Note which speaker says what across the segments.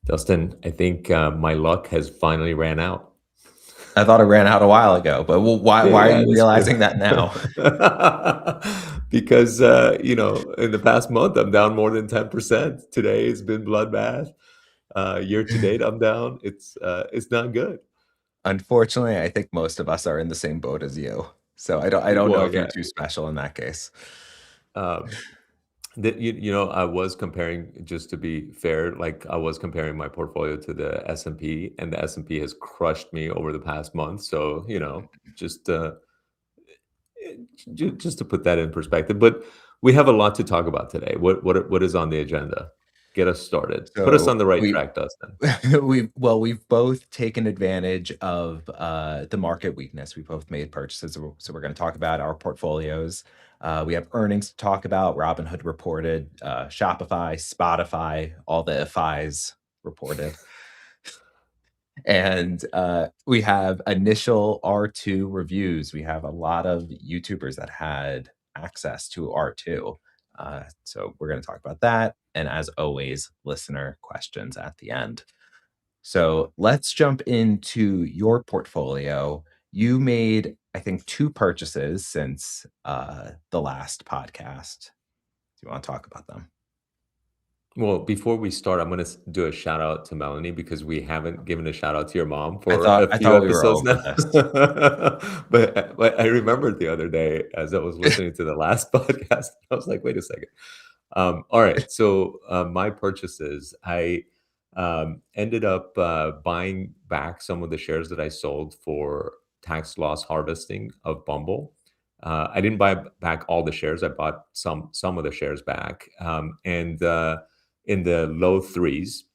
Speaker 1: Dustin, I think my luck has finally ran out.
Speaker 2: I thought it ran out a while ago, but why are
Speaker 1: Yeah,
Speaker 2: you
Speaker 1: that's true.
Speaker 2: realizing that now?
Speaker 1: Because in the past month, I'm down more than 10%. Today has been bloodbath. Year to date, I'm down. It's not good.
Speaker 2: Unfortunately, I think most of us are in the same boat as you. So I don't know
Speaker 1: Well,
Speaker 2: if you're
Speaker 1: yeah.
Speaker 2: too special in that case.
Speaker 1: Um, I was comparing, just to be fair, like I was comparing my portfolio to the S&P, and the S&P has crushed me over the past month. So, just just to put that in perspective. But we have a lot to talk about today. What is on the agenda? Get us started. Put us on
Speaker 2: So
Speaker 1: the right
Speaker 2: we
Speaker 1: track, Dustin.
Speaker 2: we've both taken advantage of the market weakness. We both made purchases, so we're going to talk about our portfolios. We have earnings to talk about. Robinhood reported, Shopify, Spotify, all the FIs reported. And we have initial R2 reviews. We have a lot of YouTubers that had access to R2. So we're going to talk about that. And as always, listener questions at the end. So let's jump into your portfolio. You made, I think, two purchases since the last podcast. Do you want to talk about them?
Speaker 1: Well, before we start, I'm going to do a shout out to Melanie because we haven't given a shout out to your mom
Speaker 2: I
Speaker 1: for
Speaker 2: thought
Speaker 1: a
Speaker 2: I
Speaker 1: few
Speaker 2: thought we were
Speaker 1: episodes
Speaker 2: over
Speaker 1: now.
Speaker 2: this.
Speaker 1: But I remembered the other day as I was listening to the last podcast, I was like, wait a second. All right. So my purchases, I ended up buying back some of the shares that I sold for tax loss harvesting of Bumble. I didn't buy back all the shares. I bought some of the shares back, and in the low threes.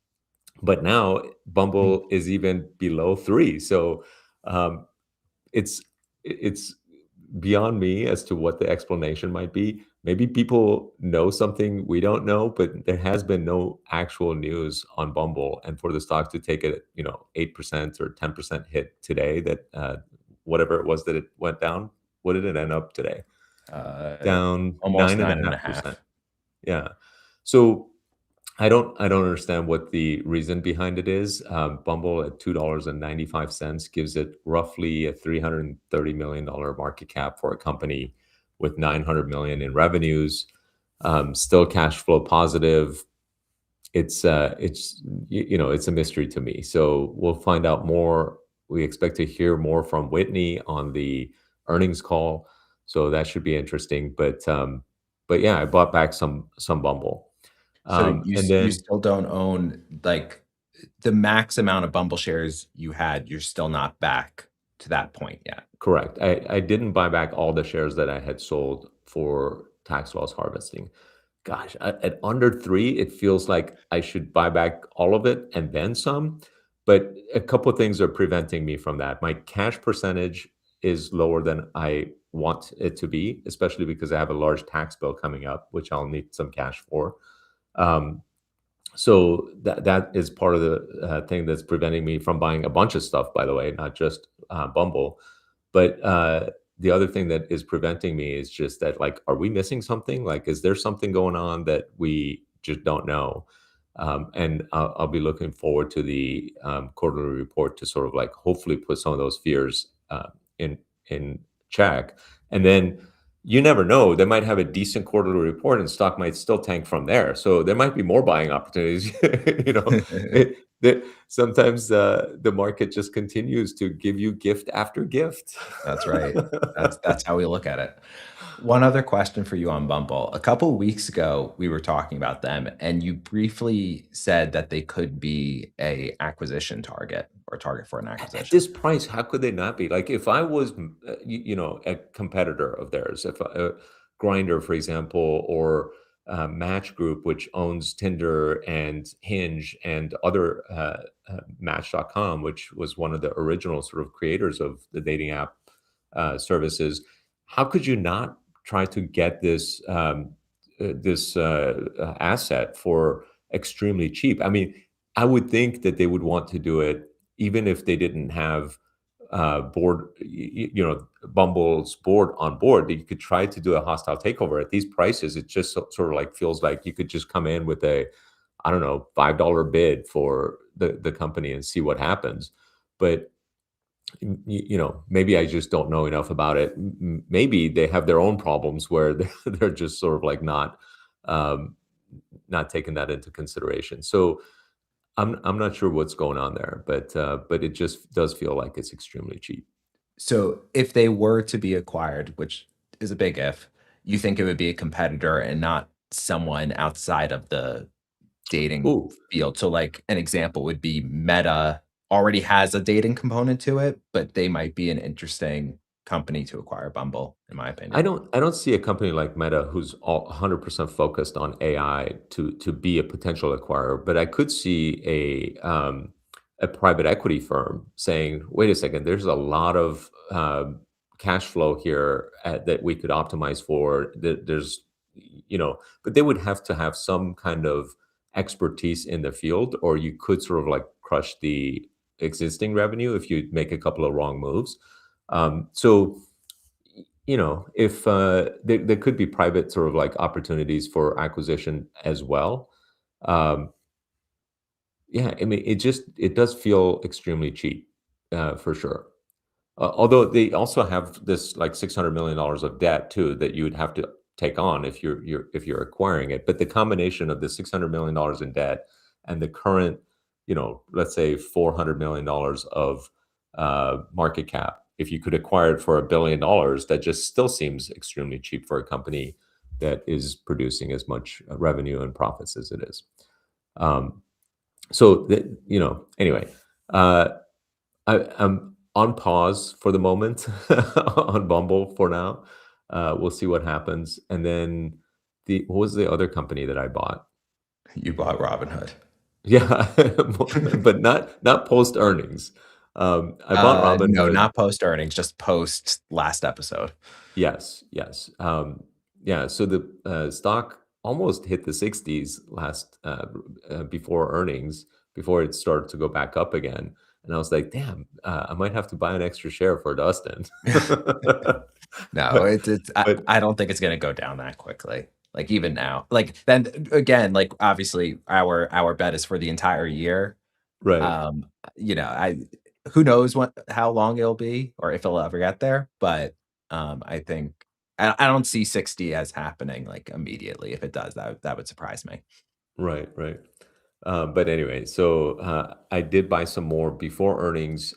Speaker 1: But now Bumble is even below three. So um, it's beyond me as to what the explanation might be. Maybe people know something we don't know, but there has been no actual news on Bumble, and for the stock to take a 8% or 10% hit today, that whatever it was that it went down, what did it end up today?
Speaker 2: Uh,
Speaker 1: Down
Speaker 2: Almost
Speaker 1: nine and
Speaker 2: nine
Speaker 1: a
Speaker 2: and a
Speaker 1: half percent.
Speaker 2: half.
Speaker 1: Yeah. So I don't understand what the reason behind it is. Bumble at $2.95 gives it roughly a $330 million market cap for a company with 900 million in revenues. Still cash flow positive. It's a mystery to me. So we'll find out more. We expect to hear more from Whitney on the earnings call, so that should be interesting. But yeah, I bought back some Bumble.
Speaker 2: So
Speaker 1: And
Speaker 2: you
Speaker 1: then
Speaker 2: still don't own, like, the max amount of Bumble shares you had, you're still not back to that point yet.
Speaker 1: correct. I didn't buy back all the shares that I had sold for tax loss harvesting. Gosh, at under three, it feels like I should buy back all of it and then some. But a couple of things are preventing me from that. My cash percentage is lower than I want it to be, especially because I have a large tax bill coming up, which I'll need some cash for. Um, so that is part of the thing that's preventing me from buying a bunch of stuff, by the way, not just Bumble. But the other thing that is preventing me is just that, like, are we missing something? Like, is there something going on that we just don't know? And I'll be looking forward to the quarterly report to sort of like hopefully put some of those fears in check. And then you never know. They might have a decent quarterly report and stock might still tank from there. So there might be more buying opportunities. you know, Sometimes the market just continues to give you gift after gift.
Speaker 2: That's right. That's how we look at it. One other question for you on Bumble. A couple weeks ago, we were talking about them, and you briefly said that they could be a acquisition target or a target for an
Speaker 1: At
Speaker 2: acquisition.
Speaker 1: this price, how could they not be? Like, if I was, a competitor of theirs, if Grinder, for example, or Match Group, which owns Tinder and Hinge and other Match.com, which was one of the original sort of creators of the dating app services, how could you not try to get this asset for extremely cheap? I mean, I would think that they would want to do it even if they didn't have Bumble's board on board. That you could try to do a hostile takeover at these prices. It just sort of like feels like you could just come in with a I don't know, $5 bid for the company and see what happens. But maybe I just don't know enough about it. Maybe they have their own problems where they're just sort of like um, not taking that into consideration. So I'm not sure what's going on there, but it just does feel like it's extremely cheap.
Speaker 2: So if they were to be acquired, which is a big if, you think it would be a competitor and not someone outside of the dating
Speaker 1: Ooh,
Speaker 2: field? So, like, an example would be Meta already has a dating component to it, but they might be an interesting company to acquire. Bumble, in my
Speaker 1: I
Speaker 2: opinion.
Speaker 1: don't see a company like Meta who's all 100% focused on AI to be a potential acquirer, but I could see a private equity firm saying, "Wait a second, there's a lot of cash flow here that we could optimize for." There's, but they would have to have some kind of expertise in the field, or you could sort of like crush the existing revenue if you make a couple of wrong moves. So if there could be private sort of like opportunities for acquisition as well. Um, yeah, I mean, it does feel extremely cheap, for sure. Although they also have this like $600 million of debt too that you would have to take on if you're acquiring it. But the combination of the $600 million in debt and the current, let's say $400 million of market cap, if you could acquire it for $1 billion, that just still seems extremely cheap for a company that is producing as much revenue and profits as it is. Um, anyway, uh, I'm on pause for the moment on Bumble for now. We'll see what happens. And then what was the other company that I bought?
Speaker 2: You bought Robinhood.
Speaker 1: Yeah, but not post earnings. I bought
Speaker 2: No,
Speaker 1: Robinhood.
Speaker 2: not post earnings, just post last episode.
Speaker 1: Yes, yes. Yeah, so the stock almost hit the 60s before earnings, before it started to go back up again. And I was like, damn, I might have to buy an extra share for Dustin.
Speaker 2: No,
Speaker 1: But
Speaker 2: it's
Speaker 1: but
Speaker 2: I don't think it's gonna go down that quickly. Like, even now. Like, then again, like, obviously, our bet is for the entire year.
Speaker 1: right,
Speaker 2: Um, I who knows how long it'll be or if it'll ever get there, but, I think I don't see 60 as happening, like, immediately. If it does, that would surprise me.
Speaker 1: right, right. But anyway, so I did buy some more before earnings.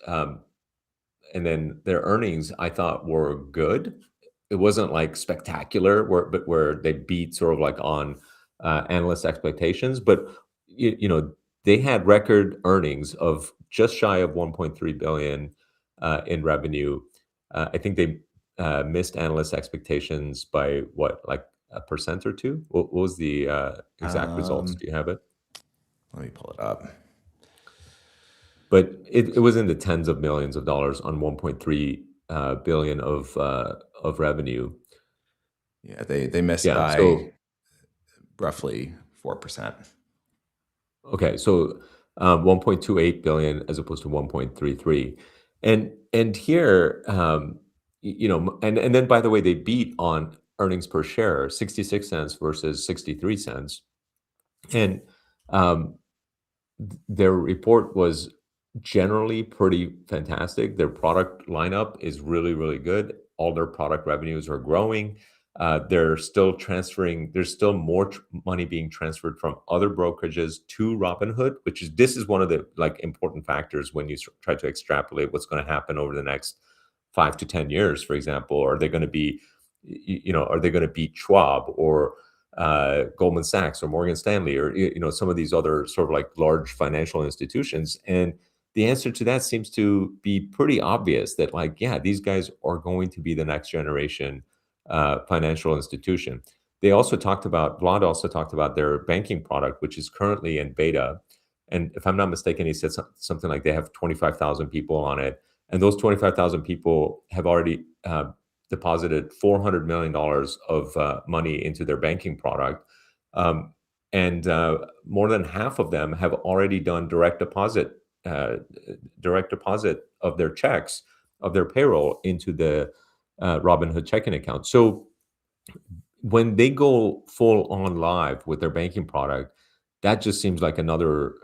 Speaker 1: And then their earnings I thought were good. It wasn't like spectacular, but where they beat sort of like on analyst expectations. But they had record earnings of just shy of 1.3 billion in revenue. I think they missed analyst expectations by what, like a percent or two. What was the exact results?
Speaker 2: Um,
Speaker 1: Do you have it?
Speaker 2: Let me pull it up.
Speaker 1: But it was in the tens of millions of dollars on 1.3 billion of revenue.
Speaker 2: Yeah, they missed
Speaker 1: Yeah.
Speaker 2: by
Speaker 1: So
Speaker 2: roughly 4%.
Speaker 1: okay. So 1.28 billion as opposed to 1.33, and here and then by the way they beat on earnings per share 66 cents versus 63 cents, and um, their report was generally pretty fantastic. Their product lineup is really, really good. All their product revenues are growing. They're still transferring. There's still more money being transferred from other brokerages to Robinhood, this is one of the like important factors when you try to extrapolate what's going to happen over the next 5 to 10 years. For example, are they going to be, are they going to beat Schwab or Goldman Sachs or Morgan Stanley or some of these other sort of like large financial institutions? And the answer to that seems to be pretty obvious that like, yeah, these guys are going to be the next generation financial institution. Vlad also talked about their banking product, which is currently in beta. And if I'm not mistaken, he said something like they have 25,000 people on it. And those 25,000 people have already deposited $400 million of money into their banking product. Um, and more than half of them have already done uh, direct deposit of their checks, of their payroll into the Robinhood checking account. So when they go full on live with their banking product, that just seems like another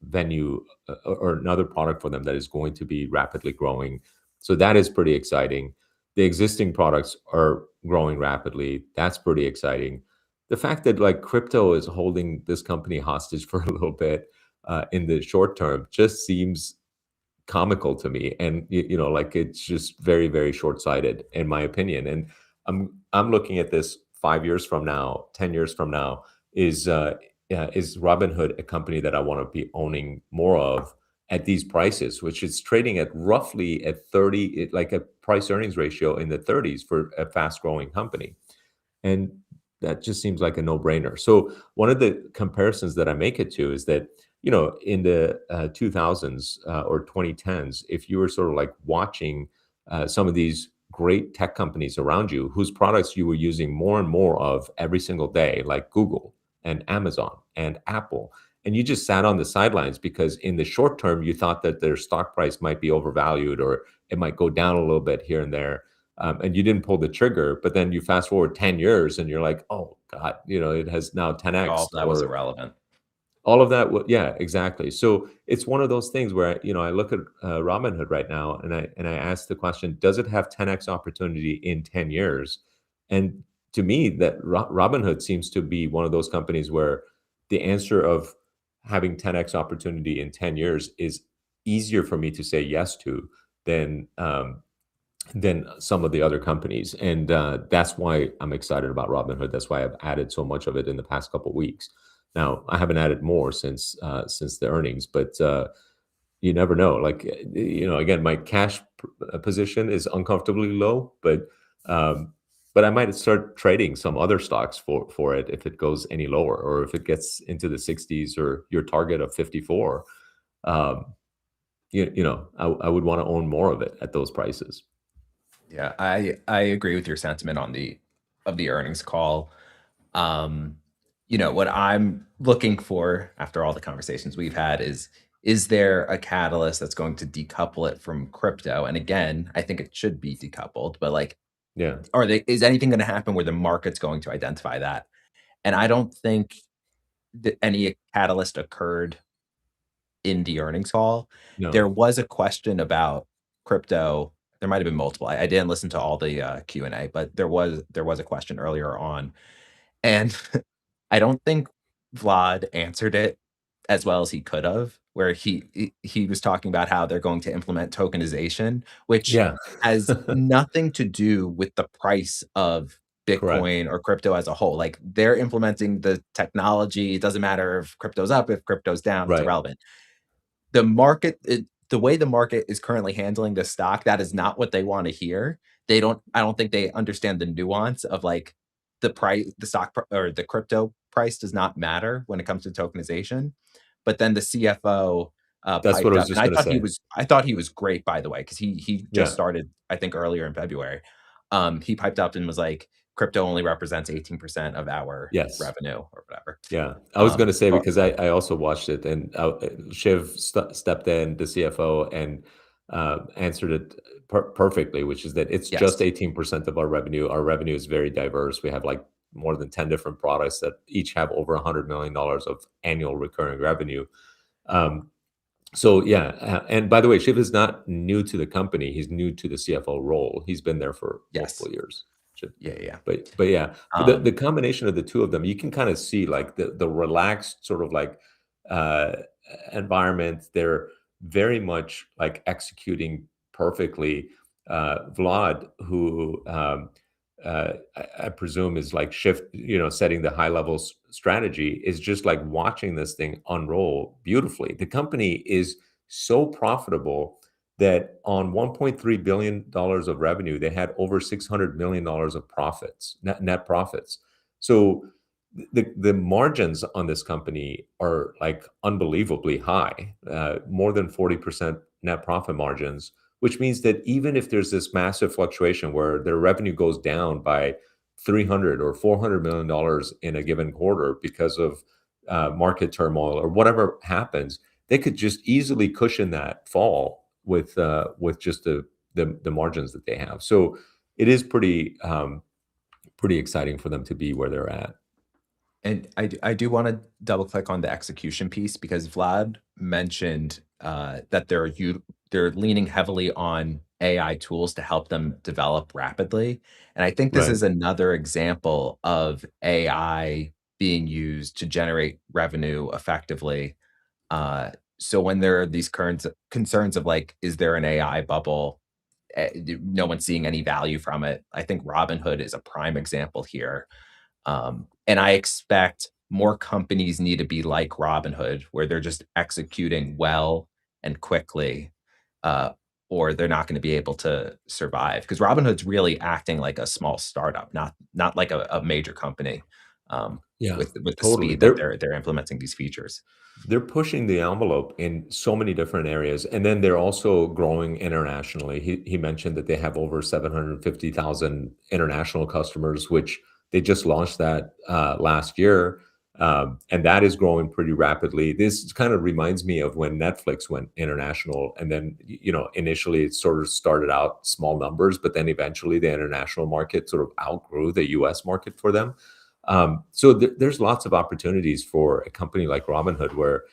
Speaker 1: venue or another product for them that is going to be rapidly growing. So that is pretty exciting. The existing products are growing rapidly. That's pretty exciting. The fact that like crypto is holding this company hostage for a little bit in the short term just seems comical to me, and like it's just very, very short-sighted in my opinion. And I'm looking at this 5 years from now, 10 years from now. Is Robinhood a company that I want to be owning more of at these prices, which is trading at roughly at 30, like a price earnings ratio in the 30s for a fast growing company? And that just seems like a no-brainer. So one of the comparisons that I make it to is that, in the 2000s or 2010s, if you were sort of like watching some of these great tech companies around you whose products you were using more and more of every single day, like Google and Amazon and Apple, and you just sat on the sidelines because in the short term, you thought that their stock price might be overvalued or it might go down a little bit here and there, and you didn't pull the trigger. But then you fast forward 10 years and you're like, oh God, it has now
Speaker 2: All
Speaker 1: 10x
Speaker 2: that was
Speaker 1: or
Speaker 2: irrelevant.
Speaker 1: all of that. Yeah, exactly. So it's one of those things where, I look at Robinhood right now and I ask the question, does it have 10x opportunity in 10 years? And to me, that Robinhood seems to be one of those companies where the answer of having 10x opportunity in 10 years is easier for me to say yes to than some of the other companies. And that's why I'm excited about Robinhood. That's why I've added so much of it in the past couple of weeks. Now, I haven't added more since the earnings, but you never know. Like, again, my cash position is uncomfortably low, but I might start trading some other stocks for it if it goes any lower, or if it gets into the 60s or your target of 54. Um, I would want to own more of it at those prices.
Speaker 2: Yeah, I agree with your sentiment on the earnings call. Um, what I'm looking for after all the conversations we've had is there a catalyst that's going to decouple it from crypto? And again, I think it should be decoupled, but like,
Speaker 1: Yeah.
Speaker 2: is anything going to happen where the market's going to identify that? And I don't think that any catalyst occurred in the earnings call. There
Speaker 1: No.
Speaker 2: was a question about crypto. There might have been multiple. I didn't listen to all the Q&A, but there was a question earlier on, and I don't think Vlad answered it as well as he could have, where he was talking about how they're going to implement tokenization, which
Speaker 1: Yeah.
Speaker 2: has nothing to do with the price of
Speaker 1: Correct.
Speaker 2: Bitcoin or crypto as a whole. Like, they're implementing the technology. It doesn't matter if crypto's up, if crypto's down, it's
Speaker 1: Right.
Speaker 2: irrelevant. The way the market is currently handling the stock, that is not what they wanna hear. I don't think they understand the nuance of, like, the stock pr or the crypto price does not matter when it comes to tokenization. But then the CFO,
Speaker 1: That's what I
Speaker 2: piped
Speaker 1: was
Speaker 2: up, and
Speaker 1: just gonna say.
Speaker 2: I thought he was great, by the way, because he just
Speaker 1: Yeah.
Speaker 2: started, I think, earlier in February. He piped up and was like, "Crypto only represents 18% of our
Speaker 1: Yes.
Speaker 2: revenue," or whatever.
Speaker 1: Yeah. I was gonna say
Speaker 2: So
Speaker 1: because I also watched it, and Shiv stepped in, the CFO, and answered it perfectly, which is that it's just
Speaker 2: yes.
Speaker 1: 18% of our revenue. Our revenue is very diverse. We have like more than 10 different products that each have over $100 million of annual recurring revenue. Um, So yeah, and by the way, Shiv is not new to the company. He's new to the CFO role. He's been there for multiple
Speaker 2: Yes.
Speaker 1: years. Shiv.
Speaker 2: Yeah, yeah.
Speaker 1: But yeah, the
Speaker 2: Um,
Speaker 1: combination of the two of them, you can kind of see like the relaxed sort of like uh, environment. They're very much like executing perfectly. Vlad, who I presume is like setting the high level strategy, is just like watching this thing unroll beautifully. The company is so profitable that on $1.3 billion of revenue, they had over $600 million of profits, net profits. So the margins on this company are like unbelievably high, more than 40% net profit margins, which means that even if there's this massive fluctuation where their revenue goes down by 300 or $400 million in a given quarter because of market turmoil or whatever happens, they could just easily cushion that fall with just the margins that they have. So it is pretty exciting for them to be where they're at.
Speaker 2: And I do want to double click on the execution piece because Vlad mentioned that they're leaning heavily on AI tools to help them develop rapidly. And I think this
Speaker 1: Right.
Speaker 2: is another example of AI being used to generate revenue effectively. Uh, so when there are these current concerns of like, is there an AI bubble? No one's seeing any value from it. I think Robinhood is a prime example here, and I expect more companies need to be like Robinhood, where they're just executing well and quickly, uh, or they're not going to be able to survive. Because Robinhood's really acting like a small startup, not like a major company,
Speaker 1: Yeah,
Speaker 2: with the
Speaker 1: totally.
Speaker 2: speed that they're implementing these features.
Speaker 1: They're pushing the envelope in so many different areas, and then they're also growing internationally. He mentioned that they have over 750,000 international customers, which they just launched that last year, and that is growing pretty rapidly. This kind of reminds me of when Netflix went international, and then initially it sort of started out small numbers, but then eventually the international market sort of outgrew the U.S. market for them. So there's lots of opportunities for a company like Robinhood where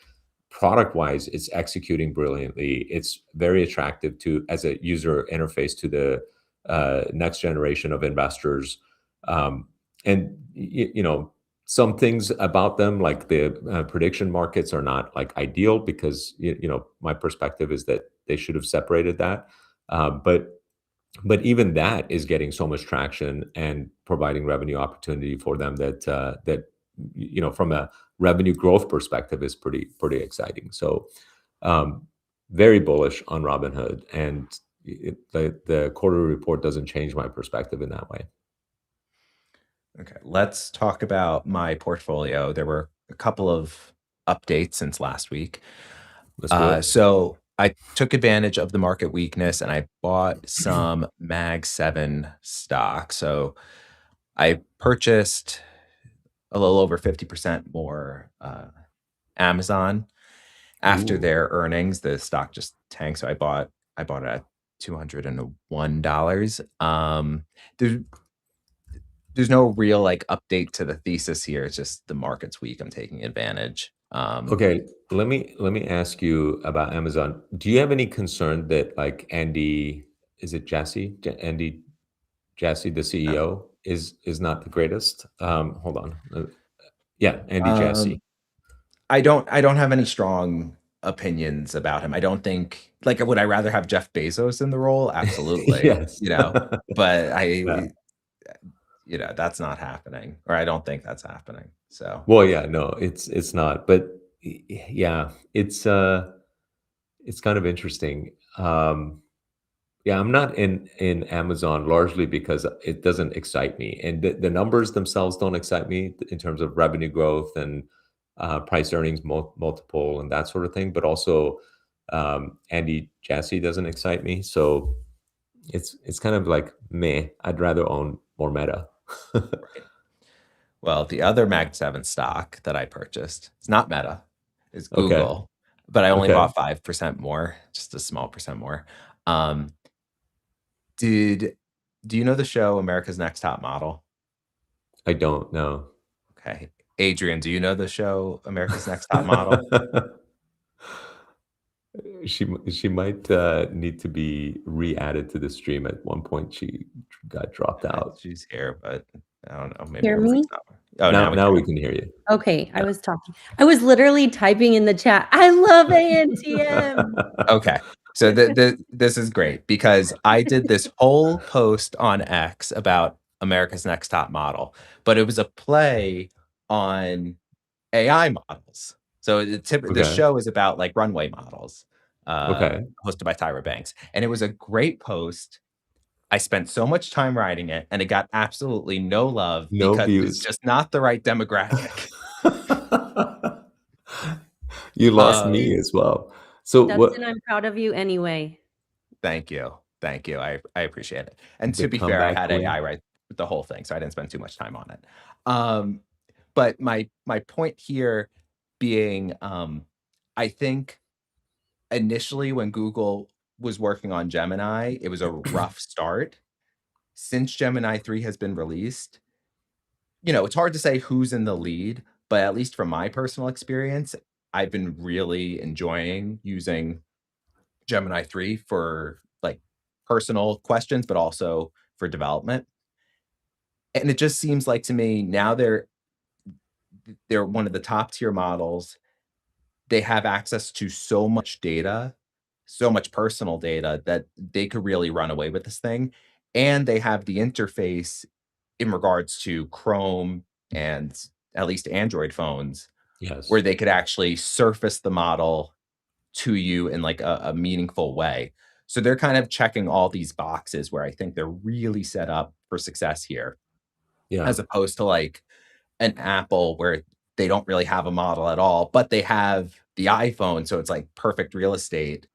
Speaker 1: product wise it's executing brilliantly. It's very attractive to as a user interface to the next generation of investors. And some things about them like the prediction markets are not like ideal because my perspective is that they should have separated that. But even that is getting so much traction and providing revenue opportunity for them that from a revenue growth perspective is pretty exciting. So um, very bullish on Robinhood, and the quarterly report doesn't change my perspective in that way.
Speaker 2: Okay, let's talk about my portfolio. There were a couple of updates since last week.
Speaker 1: Let's do it.
Speaker 2: So I took advantage of the market weakness and I bought some Mag 7 stock. So I purchased a little over 50% more Amazon after
Speaker 1: Ooh.
Speaker 2: their earnings. The stock just tanked. So I bought it at $201. There's there's no real like update to the thesis here. It's just the market's weak. I'm taking advantage.
Speaker 1: Okay, let me ask you about Amazon. Do you have any concern that like Andy, is it Jassy? Andy Jassy, the
Speaker 2: No.
Speaker 1: CEO, is not the greatest? Hold on. Yeah, Andy
Speaker 2: Um,
Speaker 1: Jassy.
Speaker 2: I don't have any strong opinions about him. I don't think like would I rather have Jeff Bezos in the role? Absolutely.
Speaker 1: Yes.
Speaker 2: But
Speaker 1: Yeah.
Speaker 2: that's not happening, or I don't think that's happening. So
Speaker 1: Well, yeah, no, it's not. But yeah, it's kind of interesting. Yeah, I'm not in Amazon largely because it doesn't excite me, and the numbers themselves don't excite me in terms of revenue growth and price earnings multiple and that sort of thing. But also, Andy Jassy doesn't excite me, so it's kind of like meh. I'd rather own more Meta.
Speaker 2: right. Well, the other Mag 7 stock that I purchased, it's not Meta, it's
Speaker 1: Okay,
Speaker 2: Google, but I only
Speaker 1: okay.
Speaker 2: bought 5% more, just a small percent more. Um, did do you know the show America's Next Top Model?
Speaker 1: I don't know.
Speaker 2: Okay. Adrian, do you know the show America's Next Top Model?
Speaker 1: She might need to be re-added to the stream. At one point, she got dropped out.
Speaker 2: She's here, but I don't know. Maybe
Speaker 3: Hear
Speaker 2: her
Speaker 3: me?
Speaker 2: mic's not. Oh,
Speaker 1: Now,
Speaker 2: now we
Speaker 1: now
Speaker 2: can.
Speaker 1: we can hear you.
Speaker 3: Okay, I
Speaker 1: Yeah.
Speaker 3: was talking. I was literally typing in the chat. I love ANTM.
Speaker 2: Okay. So this is great because I did this whole post on X about America's Next Top Model, but it was a play on AI models. So the
Speaker 1: Okay.
Speaker 2: show is about like runway models,
Speaker 1: Okay.
Speaker 2: hosted by Tyra Banks, and it was a great post. I spent so much time writing it, and it got absolutely no love
Speaker 1: No
Speaker 2: because it's
Speaker 1: views.
Speaker 2: just not the right demographic.
Speaker 1: You lost
Speaker 2: Uh,
Speaker 1: me as well. So what
Speaker 3: Dustin, I'm proud of you anyway.
Speaker 2: Thank you. Thank you. I appreciate it. And
Speaker 1: the
Speaker 2: to be fair, I
Speaker 1: comeback
Speaker 2: had AI
Speaker 1: queen?
Speaker 2: write the whole thing, so I didn't spend too much time on it. Um, but my point here being, I think initially when Google was working on Gemini, it was a rough start. Since Gemini 3 has been released, it's hard to say who's in the lead, but at least from my personal experience, I've been really enjoying using Gemini 3 for like personal questions, but also for development. And it just seems like to me now they're one of the top tier models. They have access to so much data, so much personal data that they could really run away with this thing. And they have the interface in regards to Chrome and at least Android phones where
Speaker 1: Yes.
Speaker 2: they could actually surface the model to you in like a meaningful way. So they're kind of checking all these boxes where I think they're really set up for success here,
Speaker 1: Yeah.
Speaker 2: as opposed to like an Apple where they don't really have a model at all, but they have the iPhone, so it's like perfect real estate.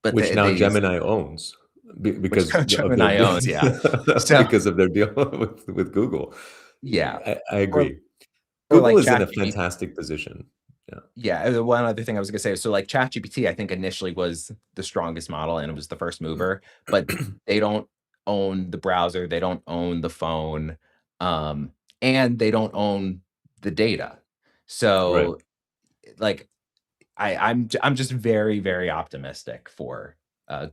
Speaker 2: But
Speaker 1: Which now
Speaker 2: they use
Speaker 1: Gemini owns
Speaker 2: which
Speaker 1: because of their
Speaker 2: Gemini owns, yeah. So
Speaker 1: because of their deal with Google.
Speaker 2: yeah,
Speaker 1: I
Speaker 2: or
Speaker 1: agree.
Speaker 2: or
Speaker 1: Google
Speaker 2: like
Speaker 1: is in a
Speaker 2: ChatGPT.
Speaker 1: fantastic position. Yeah.
Speaker 2: Yeah, one other thing I was gonna say, so like ChatGPT, I think initially was the strongest model and it was the first mover, but they don't own the browser, they don't own the phone, um, and they don't own the data.
Speaker 1: Right.
Speaker 2: So like I'm just very, very optimistic for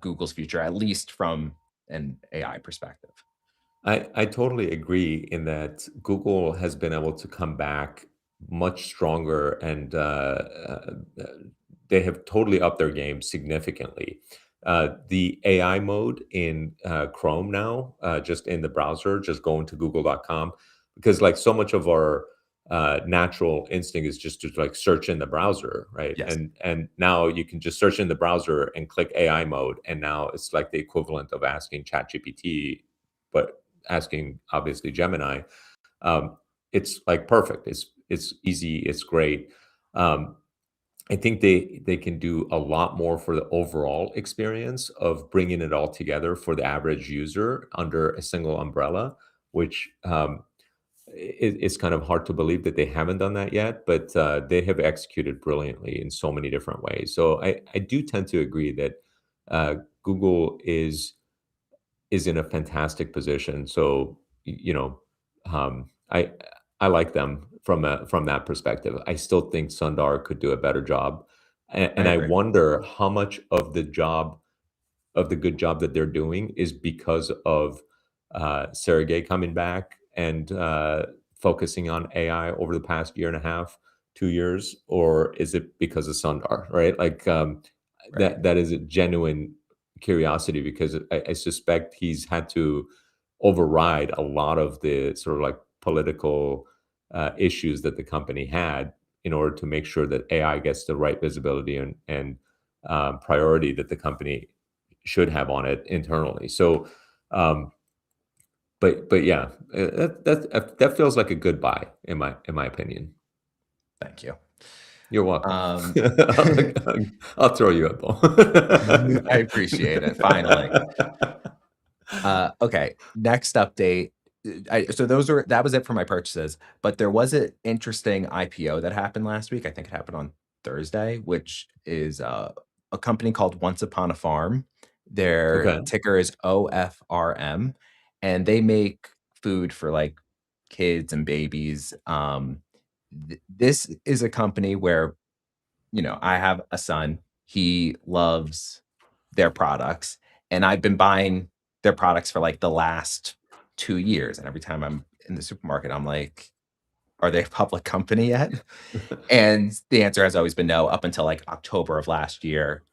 Speaker 2: Google's future, at least from an AI perspective.
Speaker 1: I totally agree in that Google has been able to come back much stronger and they have totally upped their game significantly. The AI mode in Chrome now, just in the browser, just going to google.com, because like so much of our natural instinct is just to like search in the browser, right?
Speaker 2: Yes,
Speaker 1: And now you can just search in the browser and click AI mode, and now it's like the equivalent of asking ChatGPT, but asking obviously Gemini. Um, it's like perfect. It's easy. It's great. Um, I think they can do a lot more for the overall experience of bringing it all together for the average user under a single umbrella, which it's kind of hard to believe that they haven't done that yet, but they have executed brilliantly in so many different ways. So I do tend to agree that Google is in a fantastic position. So, I like them from that perspective. I still think Sundar could do a better job,
Speaker 2: I
Speaker 1: and I
Speaker 2: agree.
Speaker 1: wonder how much of the good job that they're doing is because of Sergey coming back and focusing on AI over the past year and a half, 2 years, or is it because of Sundar? Right, like
Speaker 2: Right.
Speaker 1: that is a genuine curiosity because I suspect he's had to override a lot of the sort of like political issues that the company had in order to make sure that AI gets the right visibility and priority that the company should have on it internally. So, um, but yeah, that feels like a good buy in my opinion.
Speaker 2: Thank you.
Speaker 1: You're welcome.
Speaker 2: Um,
Speaker 1: I'll throw you a ball.
Speaker 2: I appreciate it. Finally. Okay, next update. So that was it for my purchases, but there was an interesting IPO that happened last week. I think it happened on Thursday, which is a company called Once Upon a Farm. Their
Speaker 1: Okay.
Speaker 2: ticker is OFRM, and they make food for like kids and babies. This is a company where I have a son. He loves their products, and I've been buying their products for like the last 2 years. And every time I'm in the supermarket, I'm like, "Are they a public company yet?" And the answer has always been no. Up until like October of last year,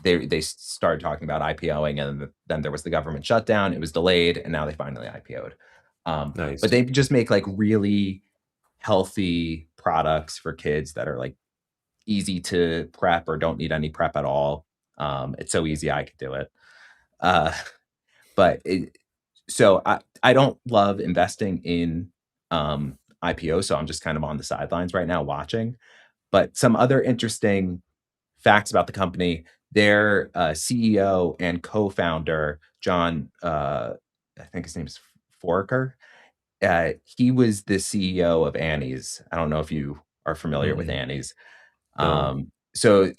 Speaker 2: they started talking about IPOing, and then there was the government shutdown. It was delayed, and now they finally IPO'd. But
Speaker 1: Nice.
Speaker 2: they just make like really healthy products for kids that are like easy to prep or don't need any prep at all. It's so easy I could do it. Uh, but I don't love investing in IPO, so I'm just kind of on the sidelines right now watching. But some other interesting facts about the company: their CEO and co-founder John, I think his name's Foraker. He was the CEO of Annie's. I don't know if you are familiar with
Speaker 1: Mm-mm.
Speaker 2: Annie's.
Speaker 1: No.
Speaker 2: So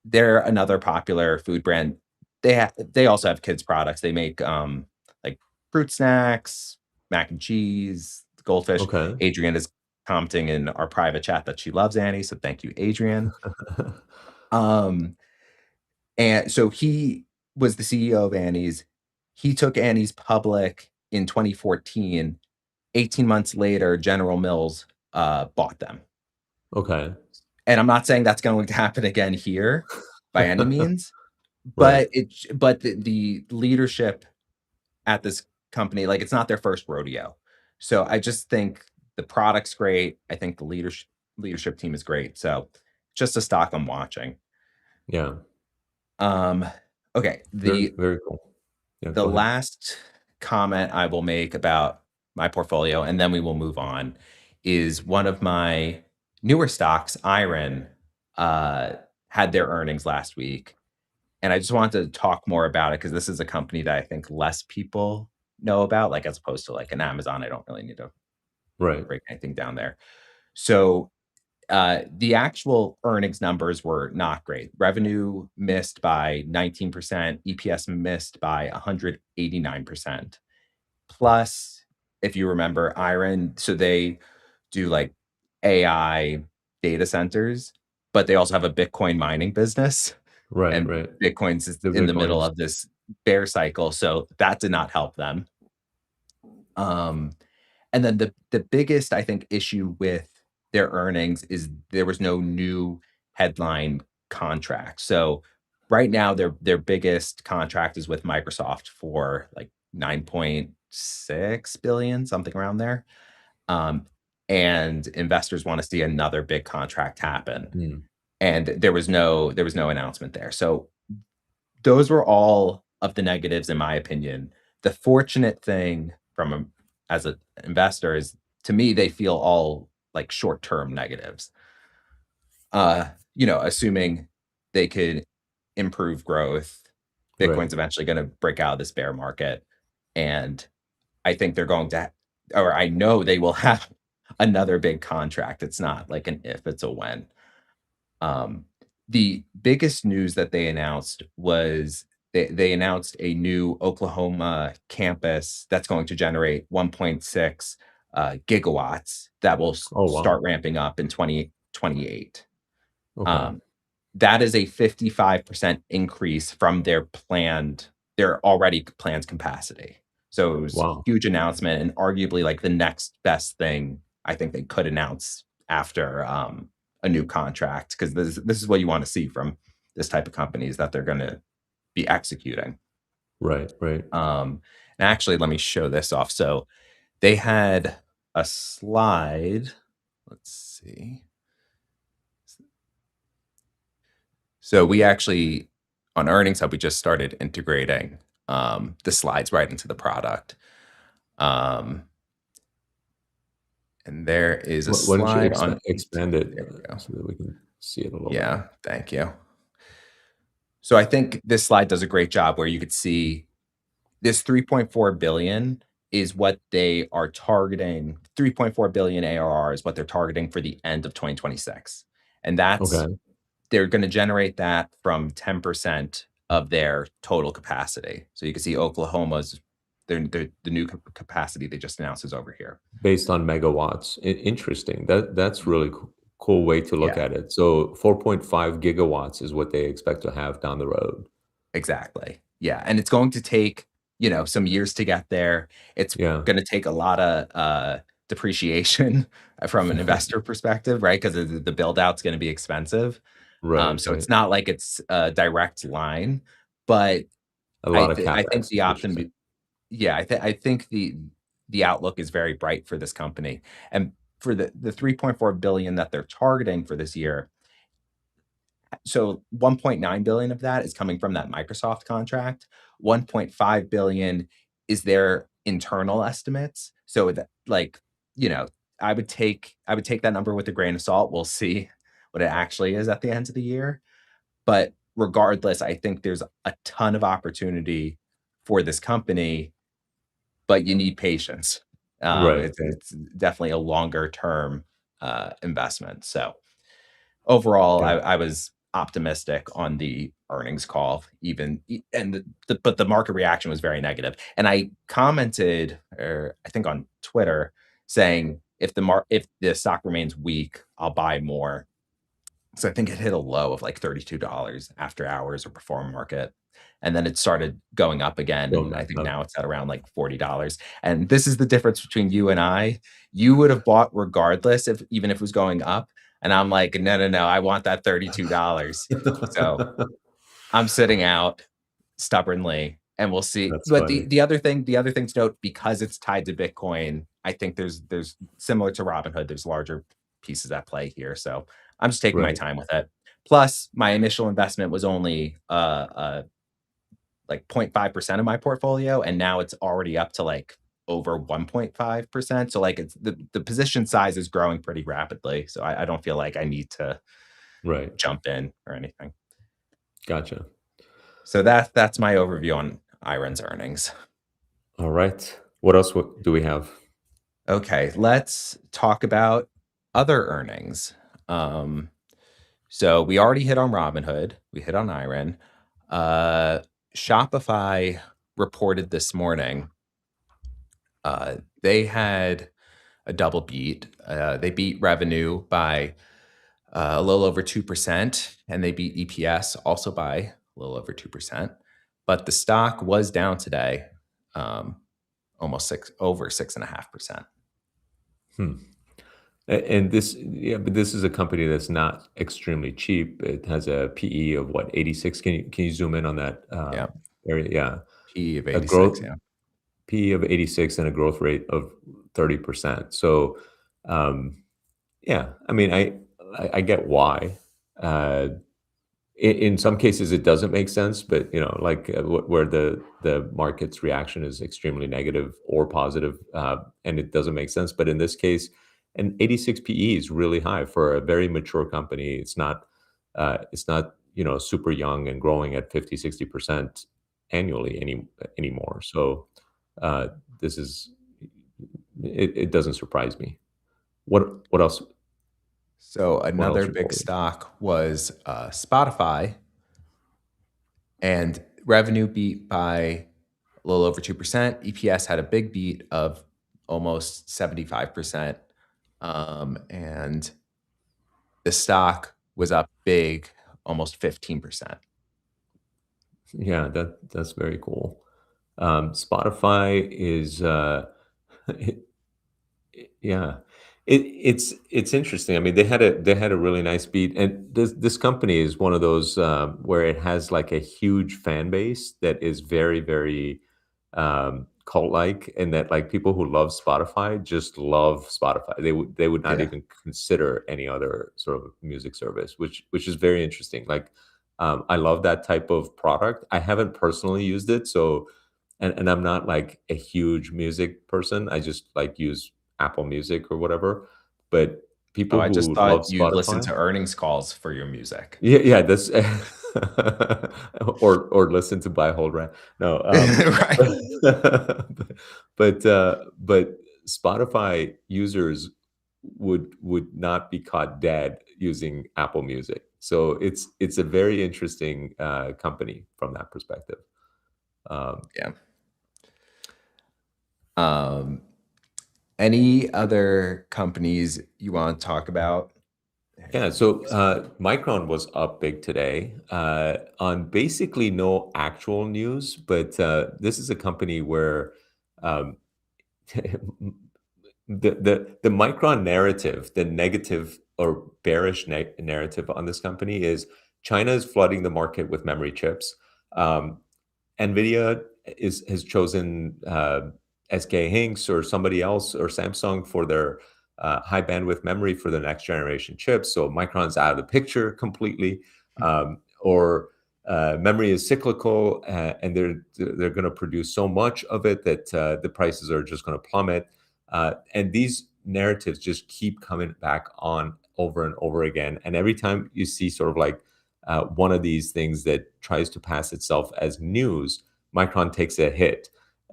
Speaker 2: they're another popular food brand. They also have kids products. They make, like, fruit snacks, mac and cheese, Goldfish.
Speaker 1: Okay.
Speaker 2: Adrian is commenting in our private chat that she loves Annie, so thank you, Adrian. And so he was the CEO of Annie's. He took Annie's public in 2014. 18 months later, General Mills bought them.
Speaker 1: Okay.
Speaker 2: And I'm not saying that's going to happen again here by any means,
Speaker 1: Right.
Speaker 2: but the leadership at this company, like, it's not their first rodeo. So I just think the product's great. I think the leadership team is great. So just a stock I'm watching.
Speaker 1: Yeah.
Speaker 2: Um, okay.
Speaker 1: Very, very cool. Yeah,
Speaker 2: The
Speaker 1: go ahead.
Speaker 2: last comment I will make about my portfolio, and then we will move on, is one of my newer stocks, Iren, had their earnings last week. And I just wanted to talk more about it because this is a company that I think less people know about, like, as opposed to like an Amazon. I don't really need to
Speaker 1: Right.
Speaker 2: break anything down there. So the actual earnings numbers were not great. Revenue missed by 19%, EPS missed by 189%. Plus, if you remember, Iren, so they do like AI data centers, but they also have a Bitcoin mining business,
Speaker 1: Right,
Speaker 2: and
Speaker 1: right.
Speaker 2: Bitcoin's is
Speaker 1: The
Speaker 2: in the middle
Speaker 1: Bitcoins.
Speaker 2: of this bear cycle, so that did not help them. Um, and then the biggest, I think, issue with their earnings is there was no new headline contract. So right now, their biggest contract is with Microsoft for like 9.6 billion, something around there. Um, and investors want to see another big contract happen.
Speaker 1: Mm.
Speaker 2: And there was no announcement there. So those were all of the negatives, in my opinion. The fortunate thing as an investor is, to me, they feel all like short-term negatives. Assuming they could improve growth,
Speaker 1: Right.
Speaker 2: Bitcoin's eventually going to break out of this bear market, and I think they're going to, or I know they will have another big contract. It's not like an if, it's a when. Um, the biggest news that they announced was they announced a new Oklahoma campus that's going to generate 1.6 gigawatts that will
Speaker 1: Oh,
Speaker 2: start
Speaker 1: wow.
Speaker 2: ramping up in 2028.
Speaker 1: Okay.
Speaker 2: Um, that is a 55% increase from their already planned capacity. So it was a
Speaker 1: Wow.
Speaker 2: huge announcement and arguably like the next best thing I think they could announce after a new contract, because this is what you want to see from this type of companies, that they're going to be executing.
Speaker 1: Right, right.
Speaker 2: And actually, let me show this off. So they had a slide. Let's see. So we actually, on Earnings Hub, we just started integrating the slides right into the product. And there is a
Speaker 1: Why don't you
Speaker 2: slide on
Speaker 1: expand it
Speaker 2: there we go.
Speaker 1: so that we can see it a little
Speaker 2: Yeah,
Speaker 1: better?
Speaker 2: thank you. So I think this slide does a great job where you could see this 3.4 billion is what they are targeting. 3.4 billion ARR is what they're targeting for the end of 2026. And
Speaker 1: Okay.
Speaker 2: they're going to generate that from 10% of their total capacity. So you can see Oklahoma's, the new capacity they just announced is over here.
Speaker 1: Based on megawatts. Interesting. That's really cool way to look
Speaker 2: Yeah,
Speaker 1: at it. So 4.5 gigawatts is what they expect to have down the road.
Speaker 2: exactly. Yeah. And it's going to take, some years to get there. It's
Speaker 1: Yeah.
Speaker 2: going to take a lot of depreciation from an investor perspective, right? Because the build out's going to be expensive.
Speaker 1: Right,
Speaker 2: So
Speaker 1: right.
Speaker 2: it's not like it's a direct line, but
Speaker 1: A lot of
Speaker 2: I think
Speaker 1: CapEx
Speaker 2: the
Speaker 1: is what you're
Speaker 2: option,
Speaker 1: saying.
Speaker 2: yeah, I think the outlook is very bright for this company. And for the 3.4 billion that they're targeting for this year, so 1.9 billion of that is coming from that Microsoft contract. 1.5 billion is their internal estimates. So that, like, you know, I would take that number with a grain of salt. We'll see what it actually is at the end of the year. But regardless, I think there's a ton of opportunity for this company, but you need patience.
Speaker 1: Right,
Speaker 2: It's
Speaker 1: right.
Speaker 2: it's definitely a longer term investment. So overall,
Speaker 1: Yeah.
Speaker 2: I was optimistic on the earnings call, and but the market reaction was very negative. And I commented, or I think on Twitter, saying if the stock remains weak, I'll buy more. So I think it hit a low of like $32 after hours or before market. And then it started going up again.
Speaker 1: Going
Speaker 2: And I
Speaker 1: back
Speaker 2: think
Speaker 1: up.
Speaker 2: now it's at around like $40. And this is the difference between you and I. You would have bought regardless, even if it was going up. And I'm like, no, I want that $32. So I'm sitting out stubbornly, and we'll see.
Speaker 1: That's
Speaker 2: But
Speaker 1: funny.
Speaker 2: the other thing to note, because it's tied to Bitcoin, I think there's similar to Robinhood, there's larger pieces at play here. So I'm just taking my
Speaker 1: Right.
Speaker 2: time with it. Plus, my initial investment was only like 0.5% of my portfolio, and now it's already up to like over 1.5%. So like it's the position size is growing pretty rapidly. So I don't feel like I need to
Speaker 1: Right.
Speaker 2: jump in or anything.
Speaker 1: Gotcha.
Speaker 2: So that's my overview on Iren's earnings.
Speaker 1: All right. What else do we have?
Speaker 2: Okay, let's talk about other earnings. So we already hit on Robinhood. We hit on Iren. Shopify reported this morning. They had a double beat. They beat revenue by a little over 2%, and they beat EPS also by a little over 2%. But the stock was down today, almost over 6.5%.
Speaker 1: And but this is a company that's not extremely cheap. It has a PE of what, 86? Can you zoom in on that
Speaker 2: Yeah,
Speaker 1: area? Yeah.
Speaker 2: PE of
Speaker 1: A
Speaker 2: 86.
Speaker 1: growth
Speaker 2: Yeah.
Speaker 1: PE of 86 and a growth rate of 30%. So, yeah, I mean, I get why. Uh, in some cases, it doesn't make sense, but like where the market's reaction is extremely negative or positive, and it doesn't make sense. But in this case, an 86 PE is really high for a very mature company. It's not super young and growing at 50-60% annually anymore. So this is it doesn't surprise me. What else?
Speaker 2: So
Speaker 1: What else
Speaker 2: another big
Speaker 1: reported?
Speaker 2: stock was Spotify, and revenue beat by a little over 2%. EPS had a big beat of almost 75%. And the stock was up big, almost 15%.
Speaker 1: Yeah, that's very cool. Spotify is yeah, it's interesting. I mean, they had a really nice beat, and this company is one of those where it has like a huge fan base that is very very cult-like, and that like people who love Spotify just love Spotify. They would not
Speaker 2: Yeah.
Speaker 1: even consider any other sort of music service, which is very interesting. Like, I love that type of product. I haven't personally used it, so and I'm not like a huge music person. I just like use Apple Music or whatever. But
Speaker 2: Oh,
Speaker 1: people
Speaker 2: I just
Speaker 1: who
Speaker 2: thought
Speaker 1: love
Speaker 2: you'd listen
Speaker 1: Spotify,
Speaker 2: to earnings calls for your music.
Speaker 1: yeah, that's or listen to Buy Hold Rant. No,
Speaker 2: Right.
Speaker 1: but Spotify users would not be caught dead using Apple Music. So it's a very interesting company from that perspective.
Speaker 2: Yeah. Any other companies you want to talk about?
Speaker 1: Yeah, so Micron was up big today on basically no actual news, but this is a company where um, the Micron narrative, the negative or bearish narrative on this company is China is flooding the market with memory chips. Um, NVIDIA has chosen SK Hynix or somebody else or Samsung for their high bandwidth memory for the next generation chips. So Micron's out of the picture completely. Or memory is cyclical, and they're going to produce so much of it that the prices are just going to plummet. And these narratives just keep coming back on over and over again. And every time you see sort of like one of these things that tries to pass itself as news, Micron takes a hit.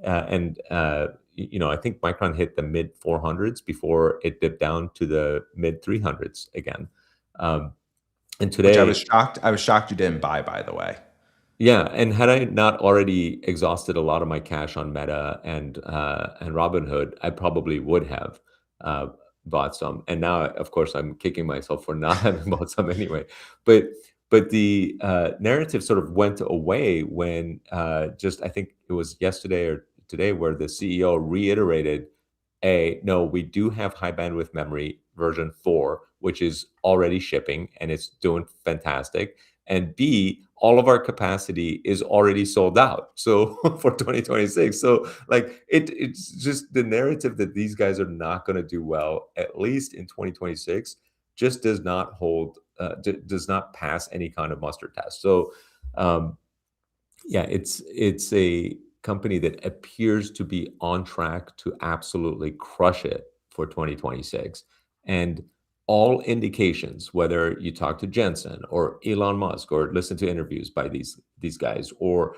Speaker 1: I think Micron hit the mid 400s before it dipped down to the mid 300s again. And
Speaker 2: Which I
Speaker 1: today,
Speaker 2: was shocked you didn't buy, by the way.
Speaker 1: yeah, and had I not already exhausted a lot of my cash on Meta and Robinhood, I probably would have. uh, bought some, and now, of course, I'm kicking myself for not having bought some anyway. But the narrative sort of went away when just I think it was yesterday or today where the CEO reiterated, no, we do have high bandwidth memory version 4, which is already shipping and it's doing fantastic. And B, all of our capacity is already sold out. So for 2026. So like it's just the narrative that these guys are not going to do well, at least in 2026, just does not hold, does not pass any kind of muster test. So um, yeah, it's a company that appears to be on track to absolutely crush it for 2026. And all indications, whether you talk to Jensen or Elon Musk or listen to interviews by these guys, or